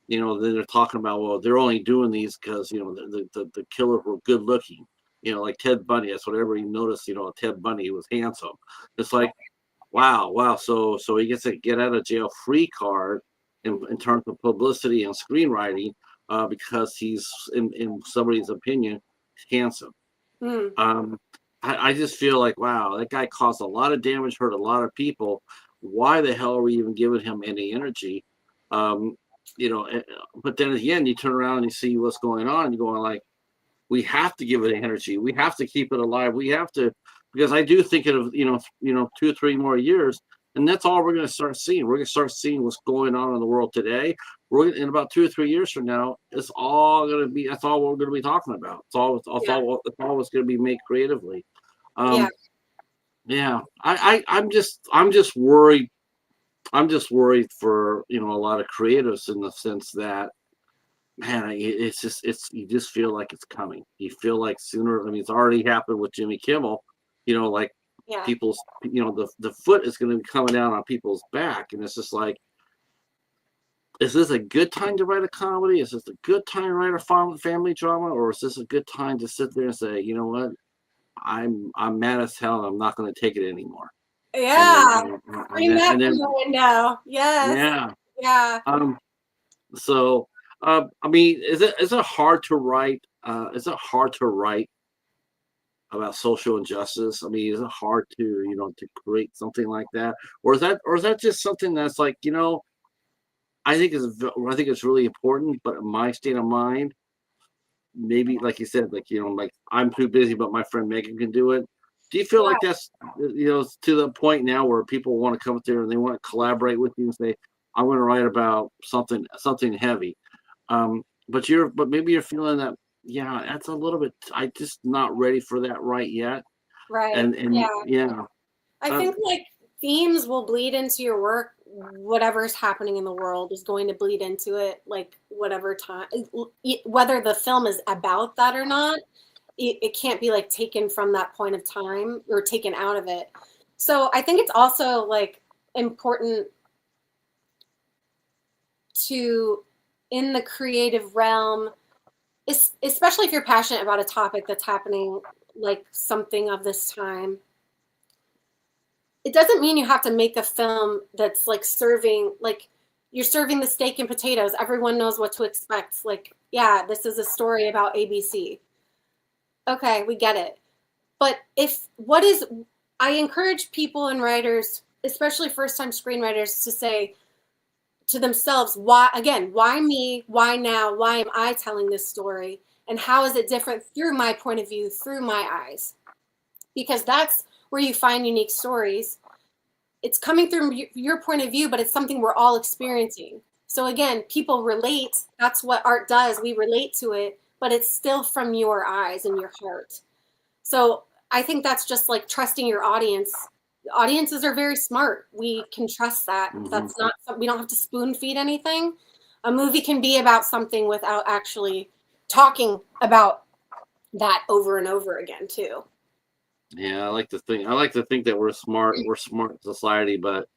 they're talking about, well, they're only doing these because, the killers were good looking, like Ted Bundy. That's what everybody noticed, Ted Bundy was handsome. It's like, wow. So he gets a get out of jail free card in terms of publicity and screenwriting, because he's, in somebody's opinion, handsome. Mm. I just feel like, wow, that guy caused a lot of damage, hurt a lot of people. Why the hell are we even giving him any energy? Um, but then at the end, you turn around and you see what's going on, and you're going like, we have to give it energy. We have to keep it alive. We have to, because I do think of, 2 or 3 more years, and that's all we're going to start seeing. We're going to start seeing what's going on in the world today. In about 2 or 3 years from now, that's all we're going to be talking about. It's all what's going to be made creatively. Yeah. Yeah, I'm just worried. I'm just worried for a lot of creatives in the sense that man, it's just you just feel like it's coming. You feel like sooner. I mean, it's already happened with Jimmy Kimmel. Like Yeah, people's the foot is going to be coming down on people's back, and it's just like, is this a good time to write a comedy? Is this a good time to write a family drama, or is this a good time to sit there and say, you know what, I'm mad as hell, and I'm not going to take it anymore. And then yeah. Scream that and from then the window. Yes. yeah. Yeah. Um. So, I mean, is it hard to write? Is it hard to write about social injustice? I mean, is it hard to to create something like that, or is that just something that's like I think it's really important, but in my state of mind, maybe like you said, like like I'm too busy, but my friend Megan can do it. Do you feel Yeah. like that's to the point now where people want to come up there and they want to collaborate with you and say, "I want to write about something heavy," but maybe you're feeling that yeah, that's a little bit. I just not ready for that right yet, Right. and Yeah. yeah, I uh, think like themes will bleed into your work. Whatever's happening in the world is going to bleed into it, like whatever time, whether the film is about that or not, it can't be like taken from that point of time or taken out of it. So I think it's also like important to, in the creative realm, especially if you're passionate about a topic that's happening, like something of this time, it doesn't mean you have to make a film that's like serving, like you're serving the steak and potatoes. Everyone knows what to expect. Like, yeah, this is a story about ABC. Okay, we get it. But I encourage people and writers, especially first time screenwriters, to say to themselves, why me? Why now? Why am I telling this story? And how is it different through my point of view, through my eyes? Because that's where you find unique stories. It's coming through your point of view, but it's something we're all experiencing. So again, people relate. That's what art does. We relate to it, but it's still from your eyes and your heart. So I think that's just like trusting your audience. Audiences are very smart. We can trust that. mhm. That's not, we don't have to spoon feed anything. A movie can be about something without actually talking about that over and over again, too. Yeah, I like to think that we're smart society, but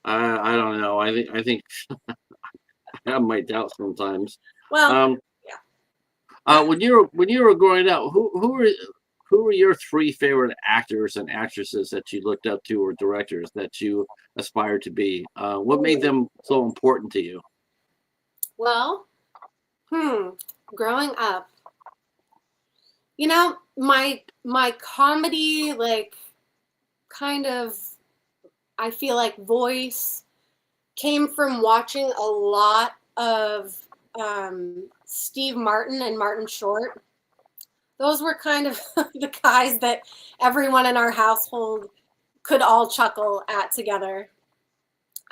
I don't know. I think I have my doubts sometimes. Well, Um, yeah. when you were growing up, who were your three favorite actors and actresses that you looked up to, or directors that you aspired to be? What made Ooh. them so important to you? Well, hmm. Growing up, my comedy, like, kind of, I feel like voice came from watching a lot of Steve Martin and Martin Short. Those were kind of the guys that everyone in our household could all chuckle at together.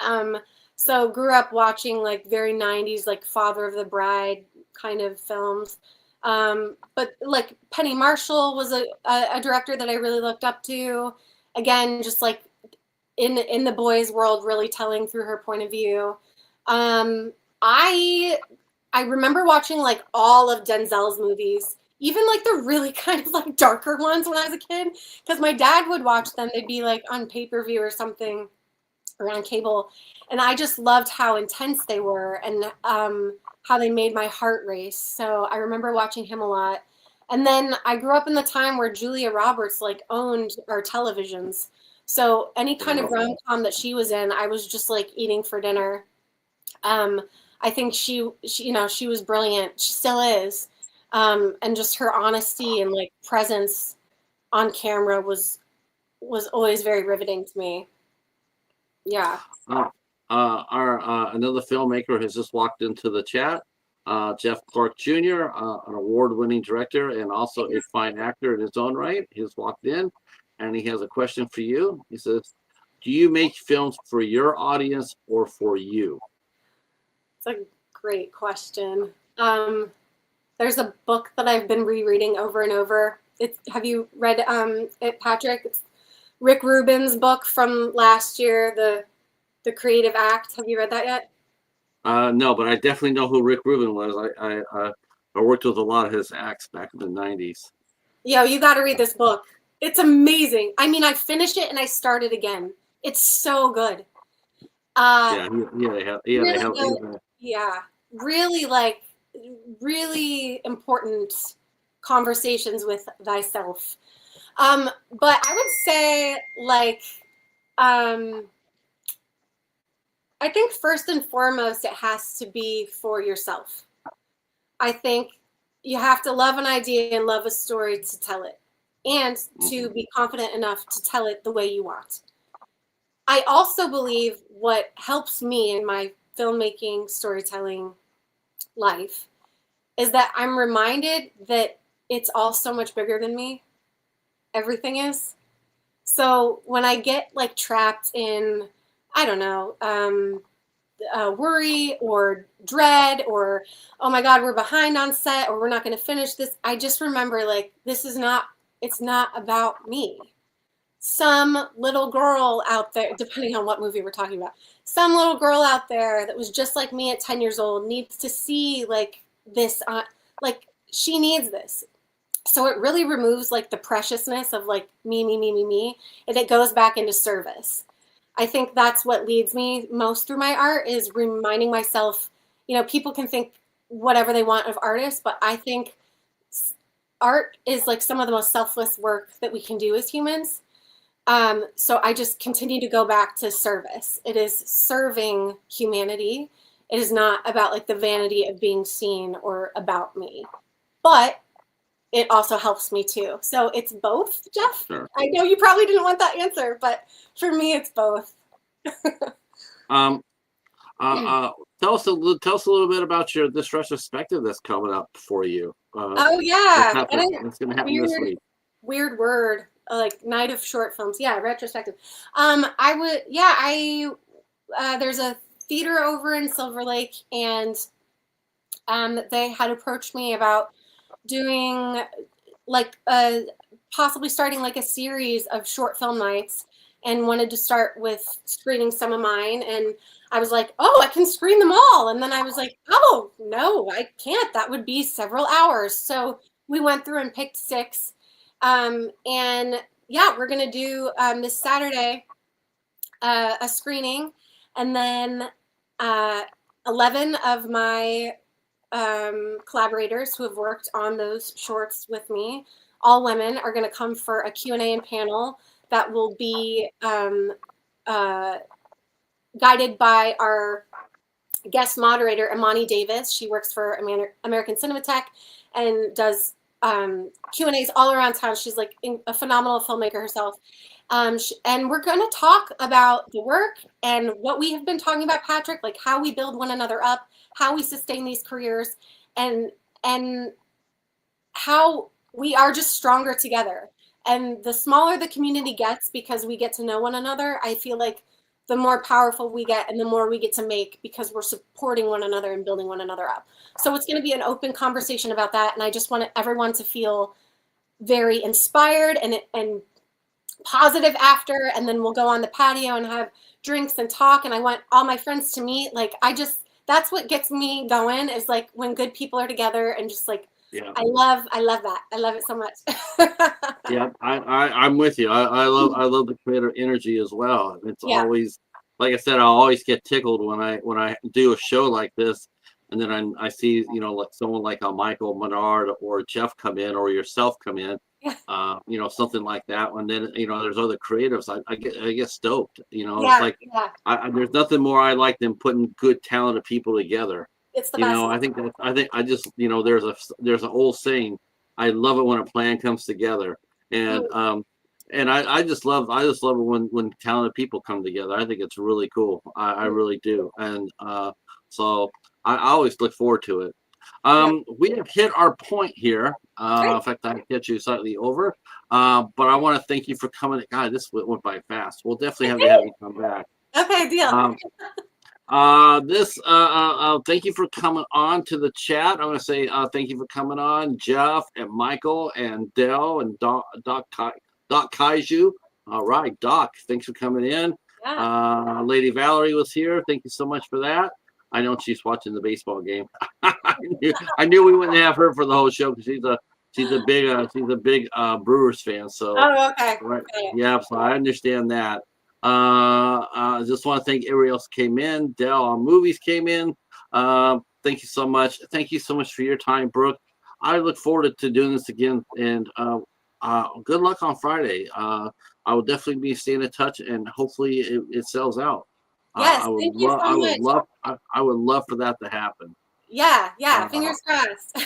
Um, so grew up watching like very 90s, like Father of the Bride kind of films. But like Penny Marshall was a director that I really looked up to. Again, just like in the boys' world, really telling through her point of view. Um, I I remember watching like all of Denzel's movies, even like the really kind of like darker ones when I was a kid, because my dad would watch them. They'd be like on pay-per-view or something or on cable, and I just loved how intense they were and how they made my heart race. So I remember watching him a lot. And then I grew up in the time where Julia Roberts like owned our televisions. So any kind of Wow. rom-com that she was in, I was just like eating for dinner. Um, I think she was brilliant. She still is. And just her honesty and like presence on camera was always very riveting to me. Yeah. Uh, our another filmmaker has just walked into the chat. Jeff Clark Jr., an award-winning director and also a fine actor in his own right, has walked in, and he has a question for you. He says, "Do you make films for your audience or for you?" It's a great question. There's a book that I've been rereading over and over. Have you read it, Patrick? It's Rick Rubin's book from last year, the Creative Act. Have you read that yet? No, but I definitely know who Rick Rubin was. I worked with a lot of his acts back in the 90s. Yo, you got to read this book. It's amazing. I mean, I finished it and I started again. It's so good. Yeah, they Really have. good. Yeah, really like really important conversations with thyself. But I would say like um, I think first and foremost it has to be for yourself. I think you have to love an idea and love a story to tell it, and to be confident enough to tell it the way you want. I also believe what helps me in my filmmaking, storytelling life is that I'm reminded that it's all so much bigger than me. Everything is. So when I get like trapped in, I don't know, worry or dread or, oh my God, we're behind on set or we're not going to finish this, I just remember like, it's not about me. Some little girl out there, depending on what movie we're talking about, some little girl out there that was just like me at 10 years old needs to see like this, like she needs this. So it really removes like the preciousness of like me, and it goes back into service. I think that's what leads me most through my art is reminding myself, people can think whatever they want of artists, but I think art is like some of the most selfless work that we can do as humans. So I just continue to go back to service. It is serving humanity. It is not about like the vanity of being seen or about me, but it also helps me too. So it's both, Jeff. Sure. I know you probably didn't want that answer, but for me, it's both. Um, tell us a little bit about this retrospective that's coming up for you. Oh yeah, What's going to happen this week? Weird word, like night of short films. Yeah, retrospective. I there's a theater over in Silver Lake, and they had approached me about doing like possibly starting like a series of short film nights, and wanted to start with screening some of mine. And I was like, oh, I can screen them all. And then I was like, oh no, I can't. That would be several hours. So we went through and picked 6. And yeah, we're gonna do this Saturday a screening, and then 11 of my collaborators who have worked on those shorts with me, all women, are going to come for a Q&A and panel that will be guided by our guest moderator, Imani Davis. She works for American Cinematheque and does Q&As all around town. She's like a phenomenal filmmaker herself. And we're going to talk about the work and what we have been talking about, Patrick, like how we build one another up, how we sustain these careers, and how we are just stronger together. And the smaller the community gets because we get to know one another, I feel like the more powerful we get and the more we get to make because we're supporting one another and building one another up. So it's going to be an open conversation about that. And I just want everyone to feel very inspired and positive after. And then we'll go on the patio and have drinks and talk. And I want all my friends to meet. Like, that's what gets me going, is like when good people are together and just like, yeah. I love that. I love it so much. Yeah, I'm with you. I love the creative energy as well. It's always, like I said, I'll always get tickled when I do a show like this, and then I see like someone like a Michael Menard or Jeff come in, or yourself come in, something like that. And then there's other creatives. I get stoked. It's like there's nothing more I like than putting good talented people together. It's the best. There's an old saying, I love it when a plan comes together. And I just love it when talented people come together. I think it's really cool. I really do. And so I always look forward to it. We have hit our point here. In fact, I get you slightly over. But I want to thank you for coming. God, this went by fast. We'll definitely have to have you come back. Okay, deal. Thank you for coming on to the chat. I want to say thank you for coming on, Jeff and Michael and Dell and Doc Kaiju. All right, Doc, thanks for coming in. Yeah. Lady Valerie was here. Thank you so much for that. I know she's watching the baseball game. I knew we wouldn't have her for the whole show because she's a big Brewers fan. So Oh, okay. right, Got it. yeah, so I understand that. I just want to thank everybody else who came in. Dell on Movies came in. Thank you so much. Thank you so much for your time, Brooke. I look forward to doing this again, and good luck on Friday. I will definitely be staying in touch, and hopefully it sells out. Yes, thank you so much. I would love for that to happen. Yeah, yeah, Uh, fingers crossed.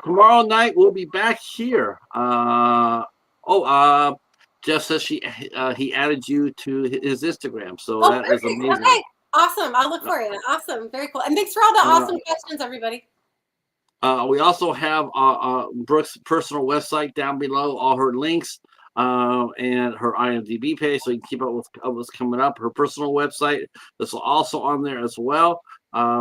Tomorrow night we'll be back here. Jeff says he added you to his Instagram, so Oh, that is perfect. amazing. Okay. Awesome. I'll look for you. Awesome. Very cool. And thanks for all the Uh, awesome questions, everybody. We also have Brooke's personal website down below, all her links, and her IMDb page, so you can keep up with what's coming up. Her personal website is also on there as well.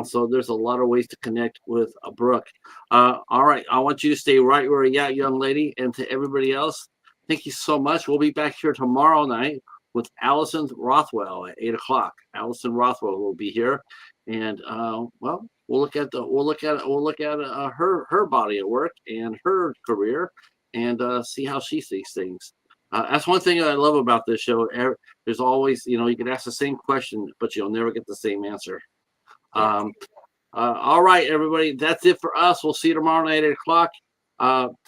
So there's a lot of ways to connect with Brooke. All right, I want you to stay right where you're at, young lady, and to everybody else, thank you so much. We'll be back here tomorrow night with Allison Rothwell at 8 o'clock. Allison Rothwell will be here, and well, we'll look at her body of work and her career, and see how she sees things. That's one thing that I love about this show. There's always, you can ask the same question, but you'll never get the same answer. Yeah. All right, everybody, that's it for us. We'll see you tomorrow night at 8 o'clock.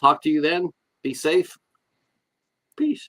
Talk to you then. Be safe. Peace.